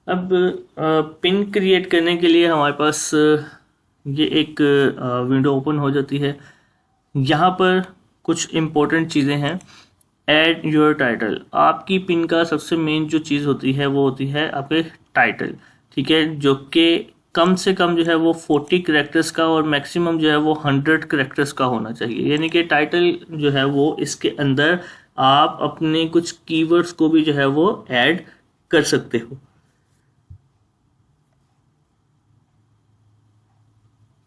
अब पिन क्रिएट करने के लिए हमारे पास ये एक विंडो ओपन हो जाती है। यहाँ पर कुछ इम्पोर्टेंट चीज़ें हैं। ऐड योर टाइटल, आपकी पिन का सबसे मेन जो चीज़ होती है वो होती है आपके टाइटल। ठीक है, जो कि कम से कम जो है वो 40 करेक्टर्स का और मैक्सिमम जो है वो 100 करेक्टर्स का होना चाहिए। यानी कि टाइटल जो है वो इसके अंदर आप अपने कुछ कीवर्ड्स को भी जो है वो ऐड कर सकते हो।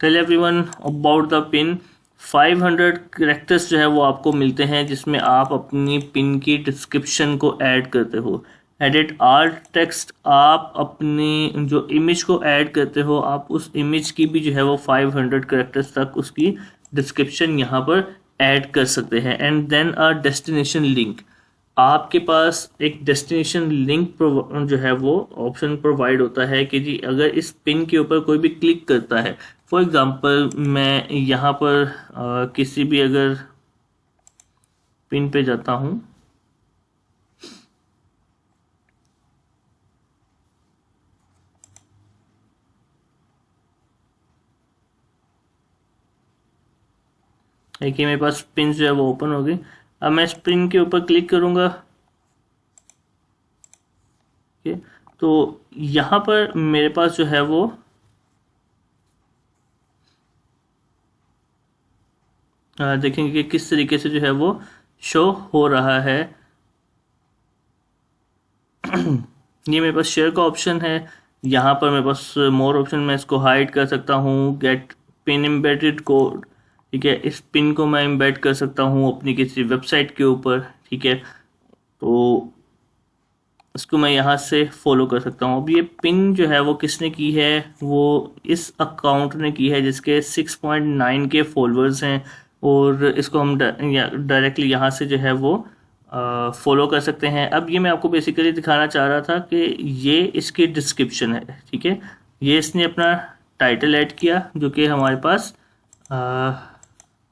Tell everyone about the pin. 500 characters जो है वो आपको मिलते हैं, जिसमें आप अपनी पिन की डिस्क्रिप्शन को ऐड करते हो। एडिट आल्ट टेक्स्ट, आप अपनी जो इमेज को ऐड करते हो, आप उस इमेज की भी जो है वो 500 करेक्टर्स तक उसकी डिस्क्रिप्शन यहाँ पर ऐड कर सकते हैं। And then a destination link, आपके पास एक डेस्टिनेशन लिंक जो है वो ऑप्शन प्रोवाइड होता है कि जी अगर इस पिन के ऊपर कोई भी क्लिक करता है, फॉर एग्जांपल मैं यहाँ पर किसी भी अगर पिन पे जाता हूँ, देखिए मेरे पास पिन जो है वो ओपन हो गई। अब मैं इस पिन के ऊपर क्लिक करूँगा, तो यहाँ पर मेरे पास जो है वो देखेंगे कि किस तरीके से जो है वो शो हो रहा है। ये मेरे पास शेयर का ऑप्शन है। यहाँ पर मेरे पास मोर ऑप्शन, मैं इसको हाइड कर सकता हूँ। गेट पिन एम्बेडेड कोड, ठीक है, इस पिन को मैं एम्बेड कर सकता हूँ अपनी किसी वेबसाइट के ऊपर। ठीक है, तो इसको मैं यहाँ से फॉलो कर सकता हूँ। अब ये पिन जो है वो किसने की है, वो इस अकाउंट ने की है जिसके 6.9 के फॉलोअर्स हैं, और इसको हम डायरेक्टली यहाँ से जो है वो फॉलो कर सकते हैं। अब ये मैं आपको बेसिकली दिखाना चाह रहा था कि ये इसकी डिस्क्रिप्शन है। ठीक है, ये इसने अपना टाइटल ऐड किया जो कि हमारे पास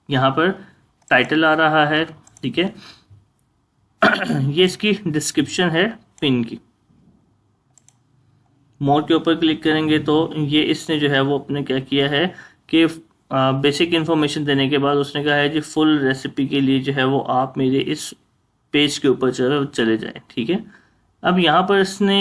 यहाँ पर टाइटल आ रहा है। ठीक है, ये इसकी डिस्क्रिप्शन है पिन की। मोर के ऊपर क्लिक करेंगे तो ये इसने जो है वो अपने क्या किया है कि बेसिक इन्फॉर्मेशन देने के बाद उसने कहा है जी फुल रेसिपी के लिए जो है वो आप मेरे इस पेज के ऊपर चले जाएं। ठीक है, अब यहाँ पर इसने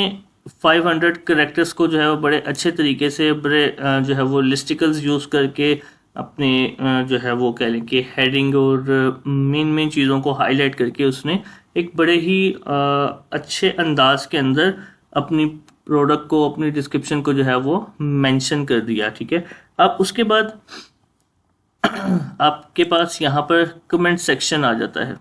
500 करेक्टर्स को जो है वो बड़े अच्छे तरीके से, बड़े जो है वो लिस्टिकल्स यूज़ करके अपने जो है वो कह लें कि हेडिंग और मेन चीज़ों को हाईलाइट करके उसने एक बड़े ही अच्छे अंदाज के अंदर अपनी प्रोडक्ट को, अपनी डिस्क्रिप्शन को जो है वो मेंशन कर दिया। ठीक है, अब उसके बाद आपके पास यहाँ पर कमेंट सेक्शन आ जाता है।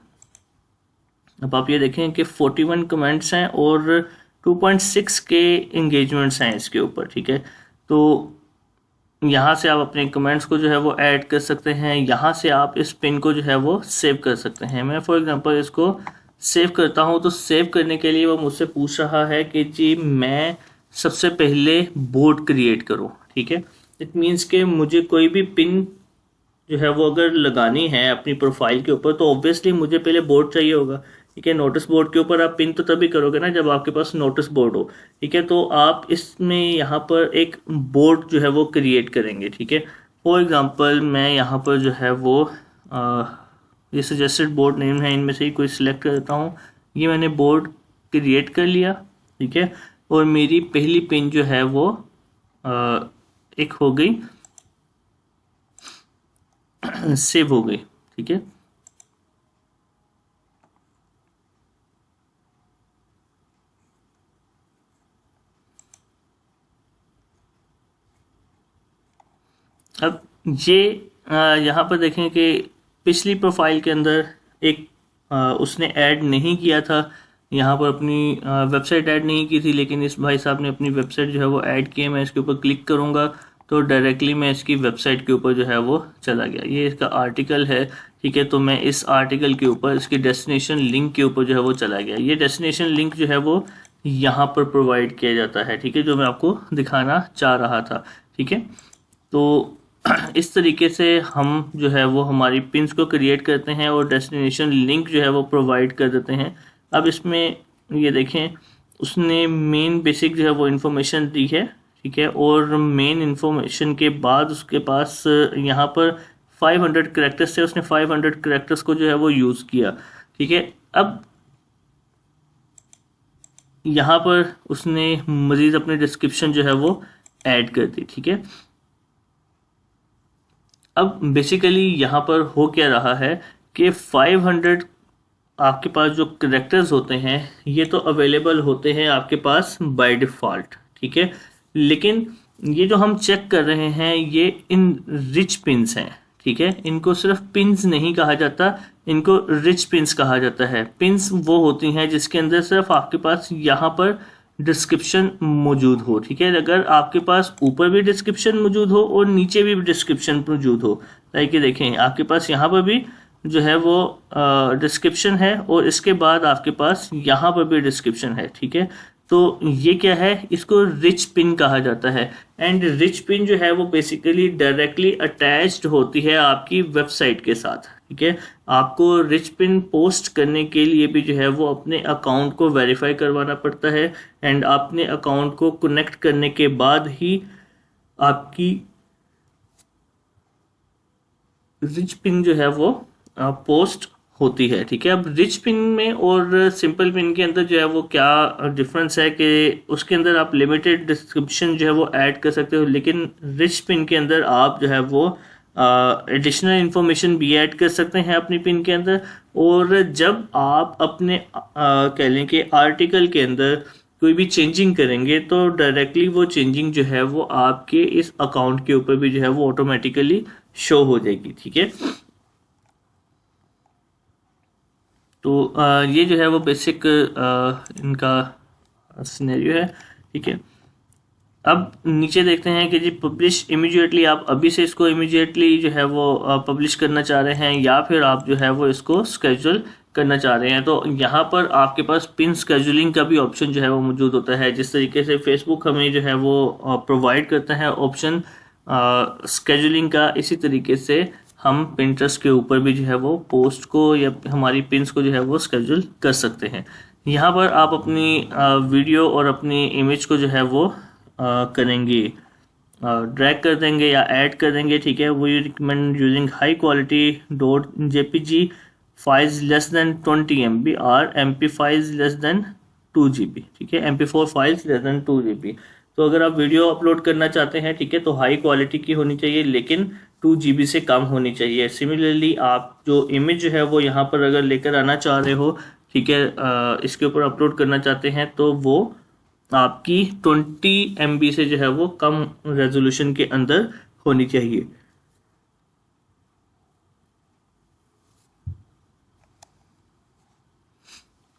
अब आप ये देखें कि 41 कमेंट्स हैं और 2.6 के इंगेजमेंट्स हैं इसके ऊपर। ठीक है, तो यहाँ से आप अपने कमेंट्स को जो है वो ऐड कर सकते हैं। यहाँ से आप इस पिन को जो है वो सेव कर सकते हैं। मैं फॉर एग्जांपल इसको सेव करता हूँ, तो सेव करने के लिए वो मुझसे पूछ रहा है कि जी मैं सबसे पहले बोर्ड क्रिएट करूँ। ठीक है, इट मीन्स कि मुझे कोई भी पिन जो है वो अगर लगानी है अपनी प्रोफाइल के ऊपर, तो ऑब्वियसली मुझे पहले बोर्ड चाहिए होगा। ठीक है, नोटिस बोर्ड के ऊपर आप पिन तो तभी करोगे ना जब आपके पास नोटिस बोर्ड हो। ठीक है, तो आप इसमें यहाँ पर एक बोर्ड जो है वो क्रिएट करेंगे। ठीक है, फॉर एग्जांपल मैं यहाँ पर जो है वो ये सजेस्टेड बोर्ड नेम है, इनमें से ही कोई सिलेक्ट कर देता हूँ। ये मैंने बोर्ड क्रिएट कर लिया, ठीक है, और मेरी पहली पिन जो है वो एक हो गई, सेव हो गई, ठीक है। अब ये यहाँ पर देखें कि पिछली प्रोफाइल के अंदर एक उसने ऐड नहीं किया था, यहाँ पर अपनी वेबसाइट ऐड नहीं की थी, लेकिन इस भाई साहब ने अपनी वेबसाइट जो है वो ऐड की है। मैं इसके ऊपर क्लिक करूँगा तो डायरेक्टली मैं इसकी वेबसाइट के ऊपर जो है वो चला गया। ये इसका आर्टिकल है, ठीक है, तो मैं इस आर्टिकल के ऊपर इसकी डेस्टिनेशन लिंक के ऊपर जो है वो चला गया। ये डेस्टिनेशन लिंक जो है वो यहाँ पर प्रोवाइड किया जाता है, ठीक है, जो मैं आपको दिखाना चाह रहा था, ठीक है। तो इस तरीके से हम जो है वो हमारी पिन्स को क्रिएट करते हैं और डेस्टिनेशन लिंक जो है वो प्रोवाइड कर देते हैं। अब इसमें ये देखें, उसने मेन बेसिक जो है वो इन्फॉर्मेशन दी है, ठीक है, और मेन इन्फॉर्मेशन के बाद उसके पास यहाँ पर 500 कैरेक्टर्स थे, उसने 500 कैरेक्टर्स को जो है वो यूज़ किया, ठीक है। अब यहाँ पर उसने मज़ीद अपनी डिस्क्रिप्शन जो है वो ऐड कर दी, ठीक है। अब बेसिकली यहाँ पर हो क्या रहा है कि 500 आपके पास जो कैरेक्टर्स होते हैं ये तो अवेलेबल होते हैं आपके पास बाय डिफ़ॉल्ट, ठीक है, लेकिन ये जो हम चेक कर रहे हैं ये इन रिच पिन्स हैं, ठीक है। इनको सिर्फ पिन्स नहीं कहा जाता, इनको रिच पिन्स कहा जाता है। पिन्स वो होती हैं जिसके अंदर सिर्फ आपके पास यहाँ पर डिस्क्रिप्शन मौजूद हो, ठीक है। अगर आपके पास ऊपर भी डिस्क्रिप्शन मौजूद हो और नीचे भी डिस्क्रिप्शन मौजूद हो, लाइक कि देखें आपके पास यहाँ पर भी जो है वो डिस्क्रिप्शन है और इसके बाद आपके पास यहाँ पर भी डिस्क्रिप्शन है, ठीक है। तो ये क्या है, इसको रिच पिन कहा जाता है। एंड रिच पिन जो है वो बेसिकली डायरेक्टली अटैच्ड होती है आपकी वेबसाइट के साथ, ठीक है। आपको रिच पिन पोस्ट करने के लिए भी जो है वो अपने अकाउंट को वेरीफाई करवाना पड़ता है एंड अपने अकाउंट को कनेक्ट करने के बाद ही आपकी रिच पिन जो है वो पोस्ट होती है, ठीक है। अब रिच पिन में और सिंपल पिन के अंदर जो है वो क्या डिफरेंस है कि उसके अंदर आप लिमिटेड डिस्क्रिप्शन जो है वो ऐड कर सकते हो, लेकिन रिच पिन के अंदर आप जो है वो एडिशनल इंफॉर्मेशन भी ऐड कर सकते हैं अपनी पिन के अंदर। और जब आप अपने कह लें कि आर्टिकल के अंदर कोई भी चेंजिंग करेंगे तो डायरेक्टली वो चेंजिंग जो है वो आपके इस अकाउंट के ऊपर भी जो है वो ऑटोमेटिकली शो हो जाएगी, ठीक है। तो ये जो है वो बेसिक इनका सिनेरियो है, ठीक है। अब नीचे देखते हैं कि जी पब्लिश इमीडिएटली, आप अभी से इसको इमीडिएटली जो है वो पब्लिश करना चाह रहे हैं या फिर आप जो है वो इसको स्केड्यूल करना चाह रहे हैं। तो यहाँ पर आपके पास पिन स्केड्यूलिंग का भी ऑप्शन जो है वो मौजूद होता है, जिस तरीके से फेसबुक हमें जो है वो प्रोवाइड करता है ऑप्शन स्केड्यूलिंग का, इसी तरीके से हम पिंटरेस्ट के ऊपर भी जो है वो पोस्ट को या हमारी पिन्स को जो है वो स्केड्यूल कर सकते हैं। यहाँ पर आप अपनी वीडियो और अपनी इमेज को जो है वो करेंगे, ड्रैग कर देंगे या ऐड कर देंगे, ठीक है। We recommend using high quality .jpg files less than 20 MB और MP files less than 2 GB, ठीक है, MP4 files less than 2 GB। तो अगर आप वीडियो अपलोड करना चाहते हैं, ठीक है, तो हाई क्वालिटी की होनी चाहिए लेकिन 2 GB से कम होनी चाहिए। सिमिलरली आप जो इमेज जो है वो यहाँ पर अगर लेकर आना चाह रहे हो, ठीक है, इसके ऊपर अपलोड करना चाहते हैं तो वो आपकी 20 MB से जो है वो कम रेजोल्यूशन के अंदर होनी चाहिए।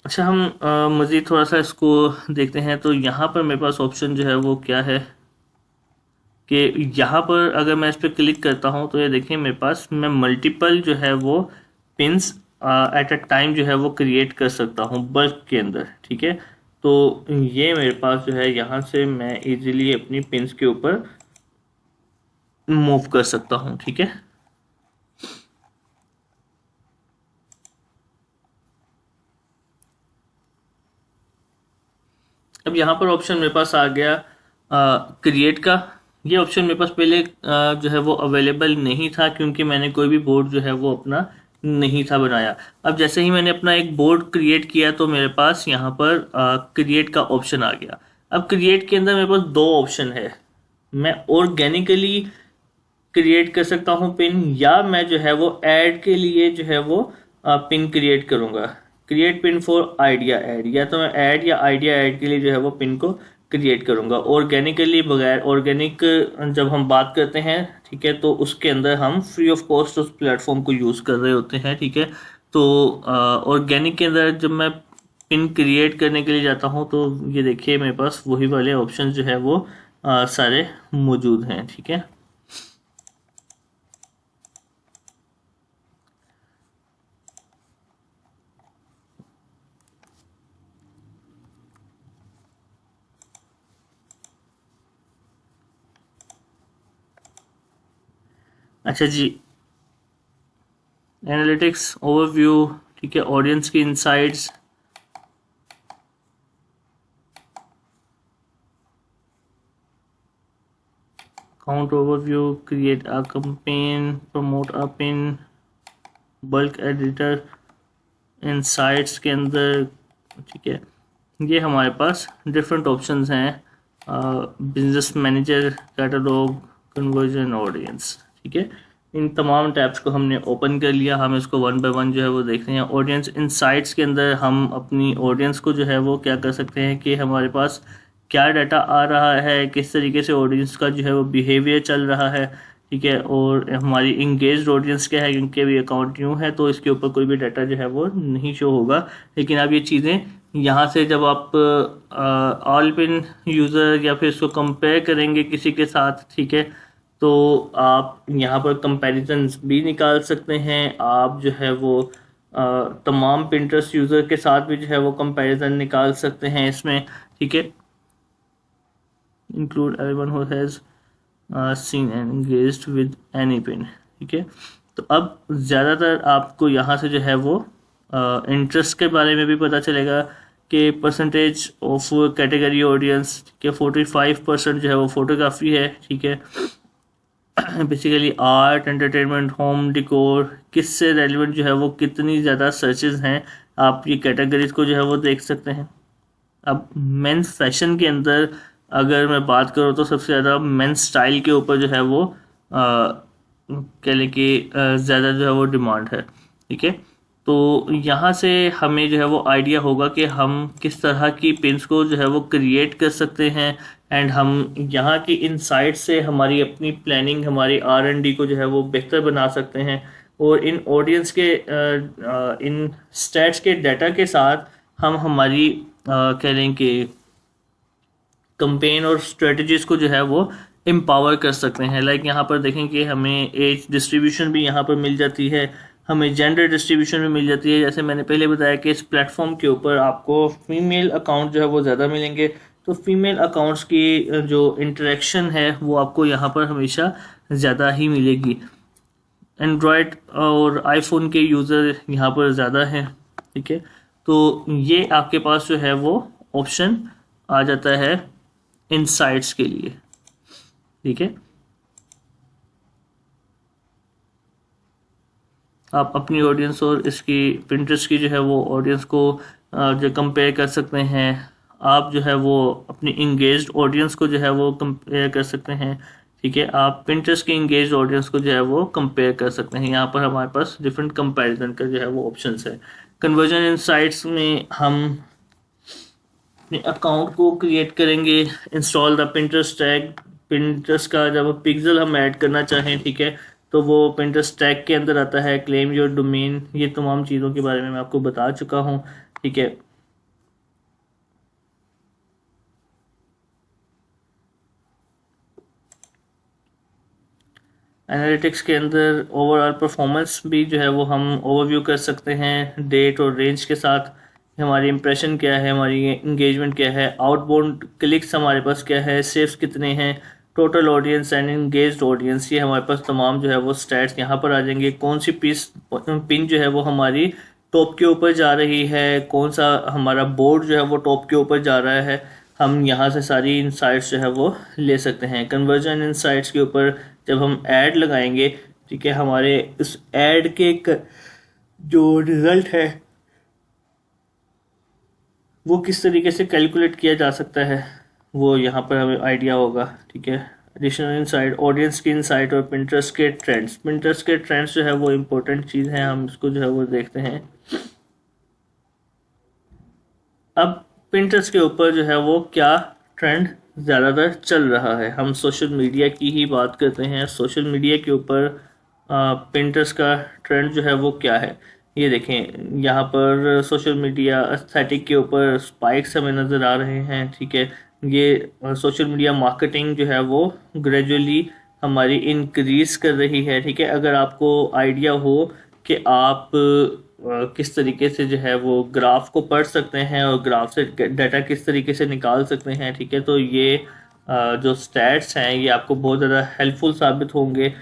अच्छा, हम मज़ीद थोड़ा सा इसको देखते हैं। तो यहाँ पर मेरे पास ऑप्शन जो है वो क्या है कि यहाँ पर अगर मैं इस पर क्लिक करता हूँ तो ये देखिए मेरे पास मैं मल्टीपल जो है वो पिन्स एट अ टाइम जो है वो क्रिएट कर सकता हूँ बल्क के अंदर, ठीक है। तो ये मेरे पास जो है यहाँ से मैं इजीली अपनी पिन्स के ऊपर मूव कर सकता हूँ, ठीक है। अब यहाँ पर ऑप्शन मेरे पास आ गया क्रिएट का। ये ऑप्शन मेरे पास पहले जो है वो अवेलेबल नहीं था क्योंकि मैंने कोई भी बोर्ड जो है वो अपना नहीं था बनाया। अब जैसे ही मैंने अपना एक बोर्ड क्रिएट किया तो मेरे पास यहाँ पर क्रिएट का ऑप्शन आ गया। अब क्रिएट के अंदर मेरे पास दो ऑप्शन है, मैं ऑर्गेनिकली क्रिएट कर सकता हूँ पिन, या मैं जो है वो ऐड के लिए जो है वो पिन क्रिएट करूँगा, create pin for idea add, या तो मैं ऐड या आइडिया ऐड के लिए जो है वो पिन को क्रिएट करूँगा। ऑर्गेनिकली बगैर ऑर्गेनिक जब हम बात करते हैं, ठीक है, तो उसके अंदर हम फ्री ऑफ कॉस्ट उस प्लेटफॉर्म को यूज़ कर रहे होते हैं, ठीक है। तो ऑर्गेनिक के अंदर जब मैं पिन क्रिएट करने के लिए जाता हूँ तो ये देखिए मेरे पास वही वाले ऑप्शन जो है वो सारे मौजूद हैं, ठीक है। अच्छा जी, एनालिटिक्स ओवरव्यू, ठीक है, ऑडियंस की insights, count overview, create a campaign, promote a pin, bulk editor, insights के अंदर, ठीक है, ये हमारे पास डिफरेंट ऑप्शंस हैं, business manager, catalogue, conversion, audience, ठीक है। इन तमाम टैब्स को हमने ओपन कर लिया, हम इसको वन बाय वन जो है वो देख रहे हैं। ऑडियंस इनसाइट्स के अंदर हम अपनी ऑडियंस को जो है वो क्या कर सकते हैं कि हमारे पास क्या डाटा आ रहा है, किस तरीके से ऑडियंस का जो है वो बिहेवियर चल रहा है, ठीक है, और हमारी इंगेज्ड ऑडियंस क्या है, क्योंकि भी अकाउंट न्यू है तो इसके ऊपर कोई भी डाटा जो है वो नहीं शो होगा। लेकिन अब ये चीज़ें यहाँ से जब आप ऑल पिन यूज़र या फिर इसको कंपेयर करेंगे किसी के साथ, ठीक है, तो आप यहाँ पर कंपैरिजन भी निकाल सकते हैं। आप जो है वो तमाम पिंटरेस्ट यूज़र के साथ भी जो है वो कंपैरिजन निकाल सकते हैं इसमें, ठीक है। Include everyone who has seen and engaged with any pin, ठीक है। तो अब ज़्यादातर आपको यहाँ से जो है वो इंटरेस्ट के बारे में भी पता चलेगा कि परसेंटेज ऑफ कैटेगरी ऑडियंस, ठीक है, 45% जो है वो फोटोग्राफी है, ठीक है। बेसिकली आर्ट, एंटरटेनमेंट, होम डिकोर, किससे रेलिवेंट जो है वो कितनी ज़्यादा सर्चेज हैं, आप ये कैटेगरीज को जो है वो देख सकते हैं। अब मेंस फैशन के अंदर अगर मैं बात करूँ तो सबसे ज़्यादा मेंस स्टाइल के ऊपर जो है वो कह लें कि ज़्यादा जो है वो डिमांड है, ठीक है। तो यहाँ से हमें जो है वो आइडिया होगा कि हम किस तरह की पिन्स को जो है वो क्रिएट कर सकते हैं, एंड हम यहाँ की इनसाइट से हमारी अपनी प्लानिंग, हमारी R&D को जो है वो बेहतर बना सकते हैं। और इन ऑडियंस के इन स्टैट्स के डाटा के साथ हम हमारी कह लें कि कंपेन और स्ट्रेटजीज को जो है वो एम्पावर कर सकते हैं। लाइक यहाँ पर देखें कि हमें एज डिस्ट्रीब्यूशन भी यहाँ पर मिल जाती है, हमें जेंडर डिस्ट्रीब्यूशन भी मिल जाती है। जैसे मैंने पहले बताया कि इस प्लेटफॉर्म के ऊपर आपको फीमेल अकाउंट जो है वो ज़्यादा मिलेंगे, तो फीमेल अकाउंट्स की जो इंटरेक्शन है वो आपको यहाँ पर हमेशा ज़्यादा ही मिलेगी। एंड्रॉयड और आईफोन के यूज़र यहाँ पर ज़्यादा हैं, ठीक है। तो ये आपके पास जो है वो ऑप्शन आ जाता है इनसाइट्स के लिए, ठीक है। आप अपनी ऑडियंस और इसकी पिंटरेस्ट की जो है वो ऑडियंस को जो कंपेयर कर सकते हैं। आप जो है वो अपनी इंगेज्ड ऑडियंस को जो है वो कंपेयर कर सकते हैं, ठीक है। आप पिंटरेस्ट की इंगेज्ड ऑडियंस को जो है वो कंपेयर कर सकते हैं। यहाँ पर हमारे पास डिफरेंट कंपैरिजन का जो है वो ऑप्शंस है। कन्वर्जन इनसाइट्स में हम अपने अकाउंट को क्रिएट करेंगे, install the Pinterest tag, Pinterest का जब पिक्सल हम ऐड करना चाहें, ठीक है, तो वो पिंटरेस्ट टैग के अंदर आता है। क्लेम योर डोमेन, ये तमाम चीज़ों के बारे में मैं आपको बता चुका हूँ, ठीक है। एनालिटिक्स के अंदर ओवरऑल परफॉर्मेंस भी जो है वो हम ओवरव्यू कर सकते हैं, डेट और रेंज के साथ। हमारी इंप्रेशन क्या है, हमारी इंगेजमेंट क्या है, आउटबाउंड क्लिक्स हमारे पास क्या है, सेव्स कितने हैं, total audience and engaged audience, ये हमारे पास तमाम जो है वो स्टैट्स यहाँ पर आ जाएंगे। कौन सी पिन जो है वो हमारी टॉप के ऊपर जा रही है, कौन सा हमारा बोर्ड जो है वो टॉप के ऊपर जा रहा है, हम यहाँ से सारी इनसाइट्स जो है वो ले सकते हैं। कन्वर्जन इनसाइट्स के ऊपर जब हम ऐड लगाएंगे, ठीक है, हमारे इस ऐड के जो रिजल्ट है वो किस तरीके से कैलकुलेट किया जा सकता है वो यहाँ पर हमें आइडिया होगा। ठीक है, एडिशनल इंसाइट, ऑडियंस की इंसाइट और पिंटरेस्ट के ट्रेंड्स। पिंटरेस्ट के ट्रेंड्स जो है वो इम्पोर्टेंट चीज़ है, हम इसको जो है वो देखते हैं। अब पिंटरेस्ट के ऊपर जो है वो क्या ट्रेंड ज़्यादातर चल रहा है, हम सोशल मीडिया की ही बात करते हैं। सोशल मीडिया के ऊपर पिंटरेस्ट का ट्रेंड जो है वो क्या है, ये देखें। यहाँ पर सोशल मीडिया एस्थेटिक के ऊपर स्पाइक्स हमें नज़र आ रहे हैं। ठीक है, ये सोशल मीडिया मार्केटिंग जो है वो ग्रेजुअली हमारी इंक्रीज कर रही है। ठीक है, अगर आपको आइडिया हो कि आप किस तरीके से जो है वो ग्राफ को पढ़ सकते हैं और ग्राफ से डाटा किस तरीके से निकाल सकते हैं, ठीक है, तो ये जो स्टैट्स हैं ये आपको बहुत ज़्यादा हेल्पफुल साबित होंगे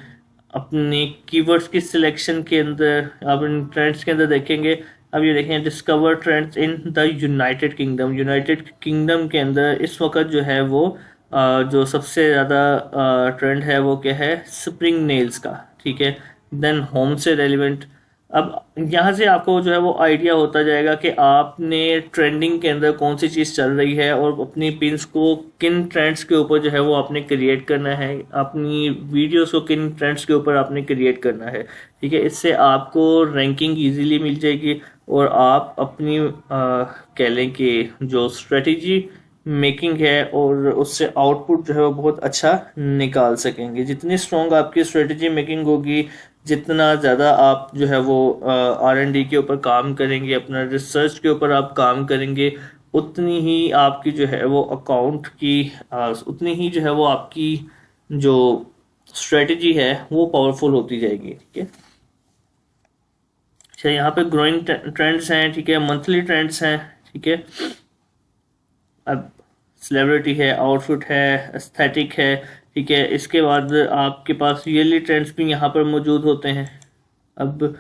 अपनी कीवर्ड्स की सिलेक्शन के अंदर। आप इन ट्रेंड्स के अंदर देखेंगे, अब ये देखें, discover trends in the United kingdom. United kingdom के अंदर इस वक्त जो है वो जो सबसे ज़्यादा ट्रेंड है वो क्या है, स्प्रिंग नेल्स का। ठीक है, देन होम से रेलिवेंट। अब यहाँ से आपको जो है वो आइडिया होता जाएगा कि आपने ट्रेंडिंग के अंदर कौन सी चीज़ चल रही है और अपनी पिन्स को किन ट्रेंड्स के ऊपर जो है वो आपने क्रिएट करना है, अपनी वीडियोस को किन ट्रेंड्स के ऊपर आपने क्रिएट करना है। ठीक है, इससे आपको रैंकिंग इजीली मिल जाएगी और आप अपनी कह लें कि जो स्ट्रेटजी मेकिंग है और उससे आउटपुट जो है वो बहुत अच्छा निकाल सकेंगे। जितनी स्ट्रॉन्ग आपकी स्ट्रेटजी मेकिंग होगी, जितना ज़्यादा आप जो है वो R&D के ऊपर काम करेंगे, अपना रिसर्च के ऊपर आप काम करेंगे, उतनी ही आपकी जो है वो अकाउंट की उतनी ही जो है वो आपकी जो स्ट्रेटजी है वो पावरफुल होती जाएगी। ठीक है, अच्छा, यहाँ पे ग्रोइंग ट्रेंड्स हैं। ठीक है, मंथली ट्रेंड्स हैं। ठीक है, अब सेलिब्रिटी है, आउटफिट है, एस्थेटिक है। ठीक है, इसके बाद आपके पास ईयरली ट्रेंड्स भी यहाँ पर मौजूद होते हैं। अब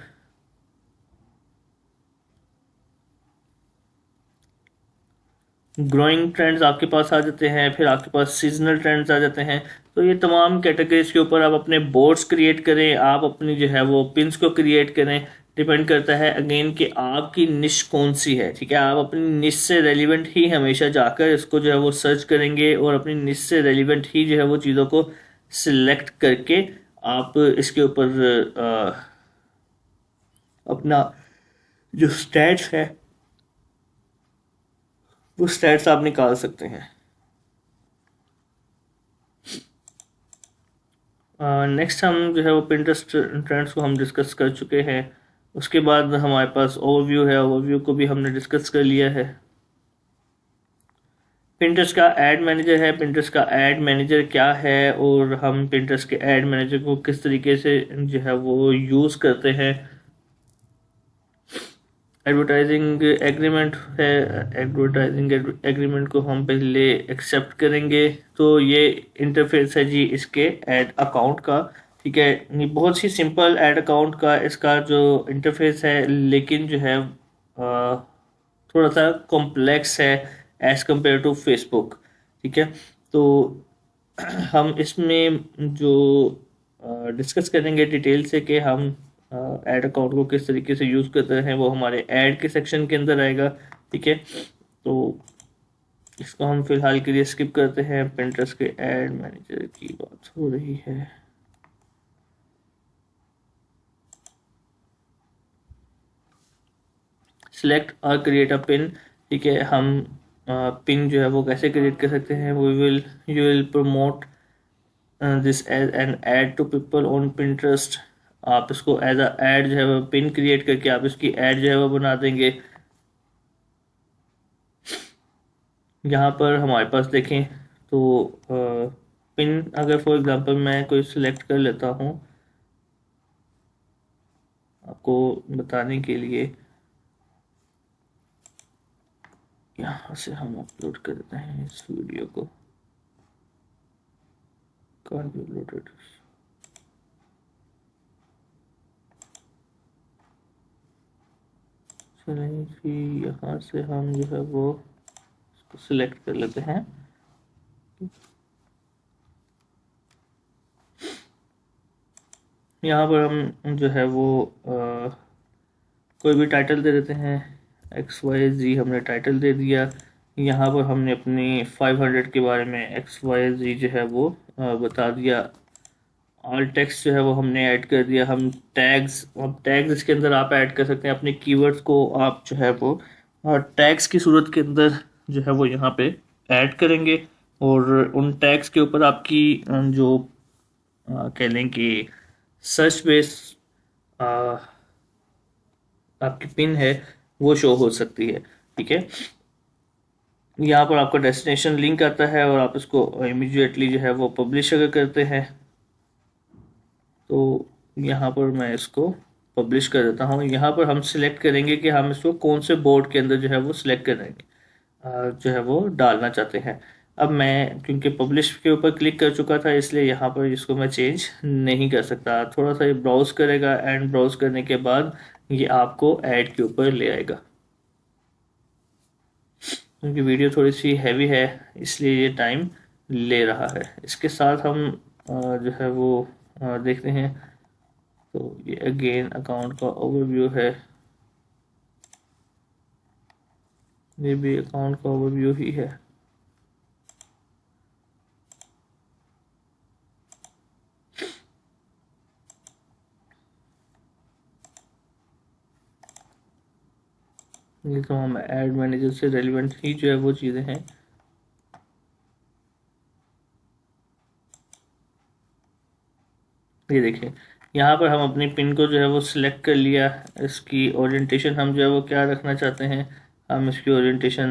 ग्रोइंग ट्रेंड्स आपके पास आ जाते हैं, फिर आपके पास सीजनल ट्रेंड्स आ जाते हैं। तो ये तमाम कैटेगरीज के ऊपर आप अपने बोर्ड्स क्रिएट करें, आप अपनी जो है वो पिन्स को क्रिएट करें। डिपेंड करता है अगेन कि आपकी निश कौन सी है। ठीक है, आप अपनी निश से रेलिवेंट ही हमेशा जाकर इसको जो है वो सर्च करेंगे और अपनी निश से रेलिवेंट ही जो है वो चीज़ों को सिलेक्ट करके आप इसके ऊपर अपना जो स्टैट्स है वो स्टैट्स आप निकाल सकते हैं। नेक्स्ट हम जो है वो पिंटरेस्ट ट्रेंड्स को हम डिस्कस कर चुके हैं। उसके बाद हमारे पास ओवरव्यू है, ओवरव्यू को भी हमने डिस्कस कर लिया है। पिंटरेस्ट का एड मैनेजर है। पिंटरेस्ट का एड मैनेजर क्या है और हम पिंटरेस्ट के एड मैनेजर को किस तरीके से जो है वो यूज़ करते हैं। एडवर्टाइजिंग एग्रीमेंट है, एडवर्टाइजिंग एग्रीमेंट को हम पहले एक्सेप्ट करेंगे। तो ये इंटरफेस है जी इसके ऐड अकाउंट का। ठीक है, ये बहुत ही सिंपल ऐड अकाउंट का इसका जो इंटरफेस है, लेकिन जो है थोड़ा सा कॉम्प्लेक्स है एज़ कम्पेयर टू फेसबुक। ठीक है, तो हम इसमें जो डिस्कस करेंगे डिटेल से कि हम ऐड अकाउंट को किस तरीके से यूज़ करते हैं, वो हमारे ऐड के सेक्शन के अंदर आएगा। ठीक है, तो इसको हम फिलहाल के लिए स्किप करते हैं। पिंटरेस्ट के ऐड मैनेजर की बात हो रही है। सिलेक्ट और क्रिएट अ पिन। ठीक है, हम पिन जो है वो कैसे क्रिएट कर सकते हैं। You will promote this as an ad to people on Pinterest. आप इसको एज अ ऐड जो है वो पिन क्रिएट करके आप इसकी ऐड जो है वो बना देंगे। यहाँ पर हमारे पास देखें तो पिन, अगर फॉर एग्जांपल मैं कोई सिलेक्ट कर लेता हूँ आपको बताने के लिए, यहाँ से हम अपलोड कर देते हैं इस वीडियो को। can't be uploaded। चलें जी, यहाँ से हम जो है वो इसको सिलेक्ट कर लेते हैं। यहाँ पर हम जो है वो कोई भी टाइटल दे देते हैं, XYZ हमने टाइटल दे दिया। यहाँ पर हमने अपनी 500 के बारे में XYZ जो है वो बता दिया। ऑल टेक्स्ट जो है वो हमने ऐड कर दिया। हम टैग्स, अब टैग्स इसके अंदर आप ऐड कर सकते हैं अपने कीवर्ड्स को, आप जो है वो टैग्स की सूरत के अंदर जो है वो यहाँ पे ऐड करेंगे। और उन टैग्स के ऊपर आपकी जो कह लें कि सर्च बेस आपकी पिन है वो शो हो सकती है। ठीक है, यहाँ पर आपका डेस्टिनेशन लिंक आता है और आप इसको इमीडिएटली जो है वो पब्लिश अगर करते हैं तो यहाँ पर मैं इसको पब्लिश कर देता हूँ। यहाँ पर हम सिलेक्ट करेंगे कि हम इसको कौन से बोर्ड के अंदर जो है वो सिलेक्ट करेंगे, जो है वो डालना चाहते हैं। अब मैं क्योंकि पब्लिश के ऊपर क्लिक कर चुका था इसलिए यहाँ पर इसको मैं चेंज नहीं कर सकता। थोड़ा सा ये ब्राउज करेगा एंड ब्राउज करने के बाद ये आपको ऐड के ऊपर ले आएगा। क्योंकि वीडियो थोड़ी सी हैवी है इसलिए ये टाइम ले रहा है। इसके साथ हम जो है वो देखते हैं। तो ये अगेन अकाउंट का ओवरव्यू है, ये भी अकाउंट का ओवरव्यू ही है। ये तो हम ऐड मैनेजर से रेलिवेंट ही जो है वो चीज़ें हैं। ये देखिए यहाँ पर हम अपनी पिन को जो है वो सिलेक्ट कर लिया। इसकी ओरिएंटेशन हम जो है वो क्या रखना चाहते हैं, हम इसकी ओरिएंटेशन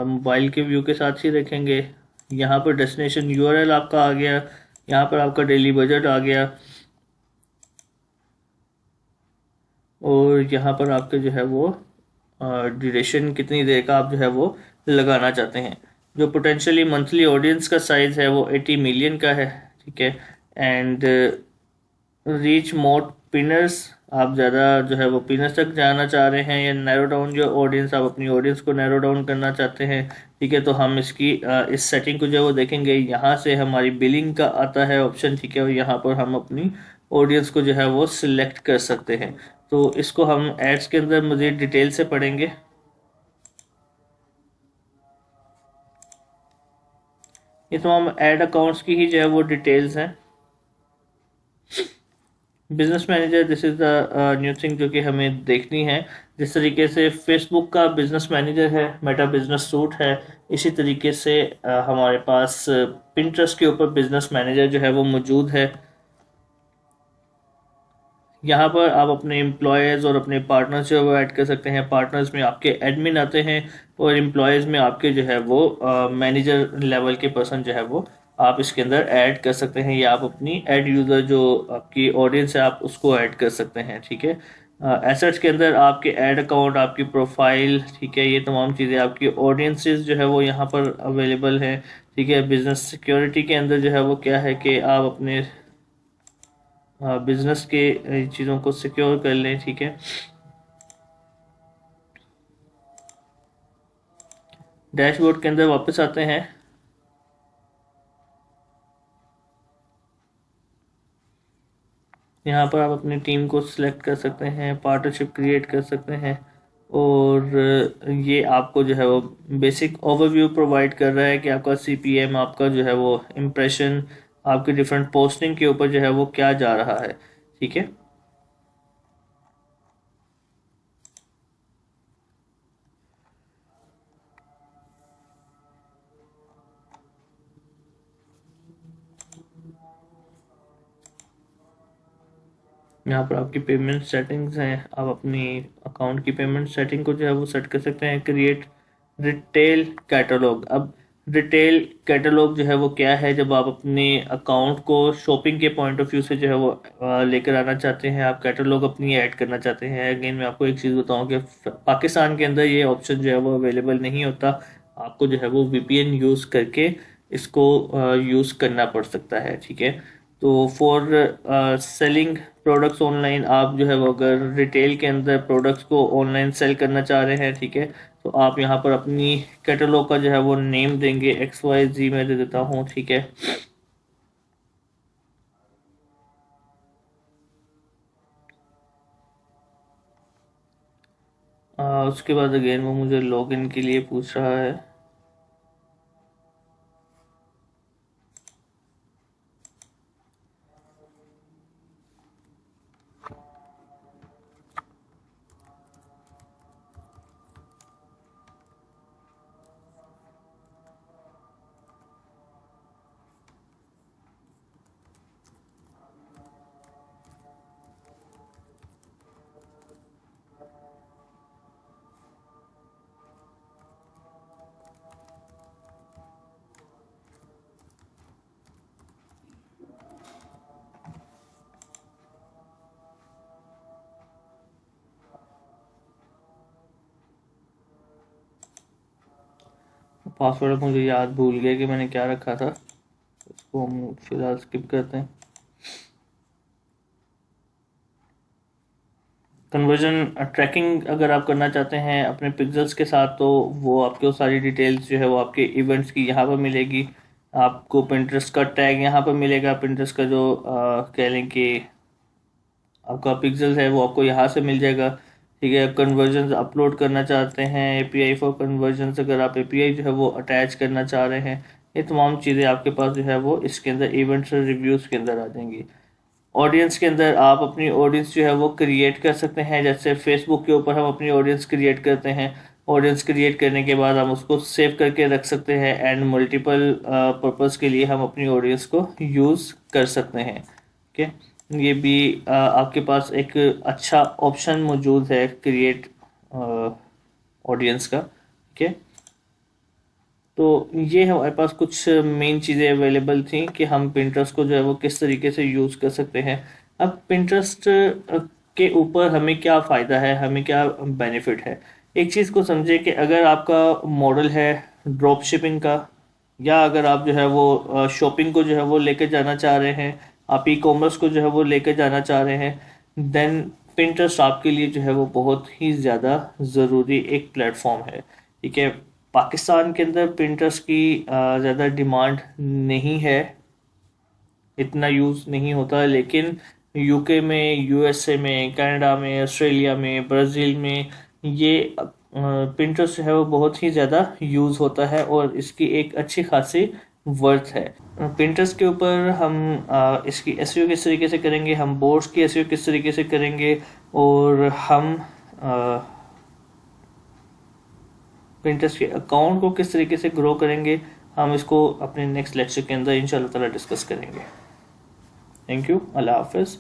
मोबाइल के व्यू के साथ ही रखेंगे। यहाँ पर डेस्टिनेशन यूआरएल आपका आ गया, यहाँ पर आपका डेली बजट आ गया और यहाँ पर आपके जो है वो ड्यूरेशन कितनी देर का आप जो है वो लगाना चाहते हैं। जो पोटेंशियली मंथली ऑडियंस का साइज़ है वो 80 मिलियन का है। ठीक है, एंड रीच मोर पिनर्स, आप ज़्यादा जो है वो पिनर्स तक जाना चाह रहे हैं या नैरो डाउन जो ऑडियंस, आप अपनी ऑडियंस को नैरो डाउन करना चाहते हैं। ठीक है, तो हम इसकी इस सेटिंग को जो है वो देखेंगे। यहाँ से हमारी बिलिंग का आता है ऑप्शन। ठीक है, और यहाँ पर हम अपनी ऑडियंस को जो है वो सिलेक्ट कर सकते हैं। तो इसको हम एड्स के अंदर मज़ीद डिटेल से पढ़ेंगे। ये तो हम एड अकाउंट्स की ही जो है वो डिटेल्स हैं। Business manager, this is the new thing जो कि हमें देखनी है। जिस तरीके से फेसबुक का बिजनेस मैनेजर है, मेटा बिजनेस सूट है, इसी तरीके से हमारे पास पिंटरेस्ट के ऊपर बिजनेस मैनेजर जो है वो मौजूद है। यहाँ पर आप अपने एम्प्लॉयज़ और अपने पार्टनर्स जो है वो ऐड कर सकते हैं। पार्टनर्स में आपके एडमिन आते हैं और एम्प्लॉयज़ में आपके जो है वो मैनेजर लेवल के पर्सन जो है वो आप इसके अंदर ऐड कर सकते हैं, या आप अपनी एड यूज़र जो आपकी ऑडियंस है आप उसको ऐड कर सकते हैं। ठीक है, एसेट्स के अंदर आपके ऐड अकाउंट, आपकी प्रोफाइल, ठीक है, ये तमाम चीज़ें आपकी ऑडियंसेस जो है वो यहाँ पर अवेलेबल है। ठीक है, बिजनेस सिक्योरिटी के अंदर जो है वो क्या है कि आप अपने बिजनेस के चीज़ों को सिक्योर कर लें। ठीक है, डैशबोर्ड के अंदर वापस आते हैं। यहाँ पर आप अपनी टीम को सिलेक्ट कर सकते हैं, पार्टनरशिप क्रिएट कर सकते हैं और ये आपको जो है वो बेसिक ओवरव्यू प्रोवाइड कर रहा है कि आपका CPM, आपका जो है वो इम्प्रेशन, आपके डिफरेंट पोस्टिंग के ऊपर जो है वो क्या जा रहा है। ठीक है, यहाँ पर आपकी पेमेंट सेटिंग्स हैं। आप अपनी अकाउंट की पेमेंट सेटिंग को जो है वो सेट कर सकते हैं। क्रिएट रिटेल कैटलॉग, अब रिटेल कैटलॉग जो है वो क्या है, जब आप अपने अकाउंट को शॉपिंग के पॉइंट ऑफ व्यू से जो है वो लेकर आना चाहते हैं, आप कैटलॉग अपनी ऐड करना चाहते हैं। अगेन मैं आपको एक चीज़ बताऊं कि पाकिस्तान के अंदर ये ऑप्शन जो है वो अवेलेबल नहीं होता। आपको जो है वो VPN यूज़ करके इसको यूज़ करना पड़ सकता है। ठीक है, तो फॉर सेलिंग प्रोडक्ट्स ऑनलाइन, आप जो है वो अगर रिटेल के अंदर प्रोडक्ट्स को ऑनलाइन सेल करना चाह रहे हैं, ठीक है, तो आप यहाँ पर अपनी कैटलॉग का जो है वो नेम देंगे। XYZ मैं दे देता हूँ। ठीक है, उसके बाद अगेन वो मुझे लॉगिन के लिए पूछ रहा है। पासवर्ड मुझे याद भूल गया कि मैंने क्या रखा था, इसको हम फिलहाल स्किप करते हैं। कन्वर्जन ट्रैकिंग अगर आप करना चाहते हैं अपने पिक्सल्स के साथ, तो वो आपको सारी डिटेल्स जो है वो आपके इवेंट्स की यहाँ पर मिलेगी। आपको पिंटरेस्ट का टैग यहाँ पर मिलेगा, पिंटरेस्ट का जो कह लें कि आपका पिक्सल है वो आपको यहाँ से मिल जाएगा। ठीक है, कन्वर्जन अपलोड करना चाहते हैं, एपीआई फॉर कन्वर्जन, अगर आप एपीआई जो है वो अटैच करना चाह रहे हैं, ये तमाम चीज़ें आपके पास जो है वो इसके अंदर इवेंट्स और रिव्यूज़ के अंदर आ जाएंगी। ऑडियंस के अंदर आप अपनी ऑडियंस जो है वो क्रिएट कर सकते हैं। जैसे फेसबुक के ऊपर हम अपनी ऑडियंस क्रिएट करते हैं, ऑडियंस क्रिएट करने के बाद हम उसको सेव करके रख सकते हैं एंड मल्टीपल पर्पस के लिए हम अपनी ऑडियंस को यूज़ कर सकते हैं। ओके, ये भी आपके पास एक अच्छा ऑप्शन मौजूद है क्रिएट ऑडियंस का। ओके, तो ये हमारे पास कुछ मेन चीज़ें अवेलेबल थी कि हम पिंटरेस्ट को जो है वो किस तरीके से यूज़ कर सकते हैं। अब पिंटरेस्ट के ऊपर हमें क्या फ़ायदा है, हमें क्या बेनिफिट है। एक चीज़ को समझे कि अगर आपका मॉडल है ड्रॉप शिपिंग का, या अगर आप जो है वो शॉपिंग को जो है वो लेकर जाना चाह रहे हैं, आप ई कॉमर्स को जो है वो लेकर जाना चाह रहे हैं, देन पिंटरेस्ट आपके लिए जो है वो बहुत ही ज़्यादा ज़रूरी एक प्लेटफॉर्म है। ठीक है, पाकिस्तान के अंदर पिंटरेस्ट की ज़्यादा डिमांड नहीं है, इतना यूज़ नहीं होता, लेकिन यूके में, यूएसए में, कनाडा में, ऑस्ट्रेलिया में, ब्राज़ील में ये पिंटरेस्ट जो है वो बहुत ही ज़्यादा यूज़ होता है और इसकी एक अच्छी खासी वर्थ है। पिंटरेस्ट के ऊपर हम इसकी एसईओ किस तरीके से करेंगे, हम बोर्ड्स की एसईओ किस तरीके से करेंगे, और हम पिंटरेस्ट के अकाउंट को किस तरीके से ग्रो करेंगे, हम इसको अपने नेक्स्ट लेक्चर के अंदर इंशाल्लाह ताला डिस्कस करेंगे। थैंक यू, अल्लाह हाफिज़।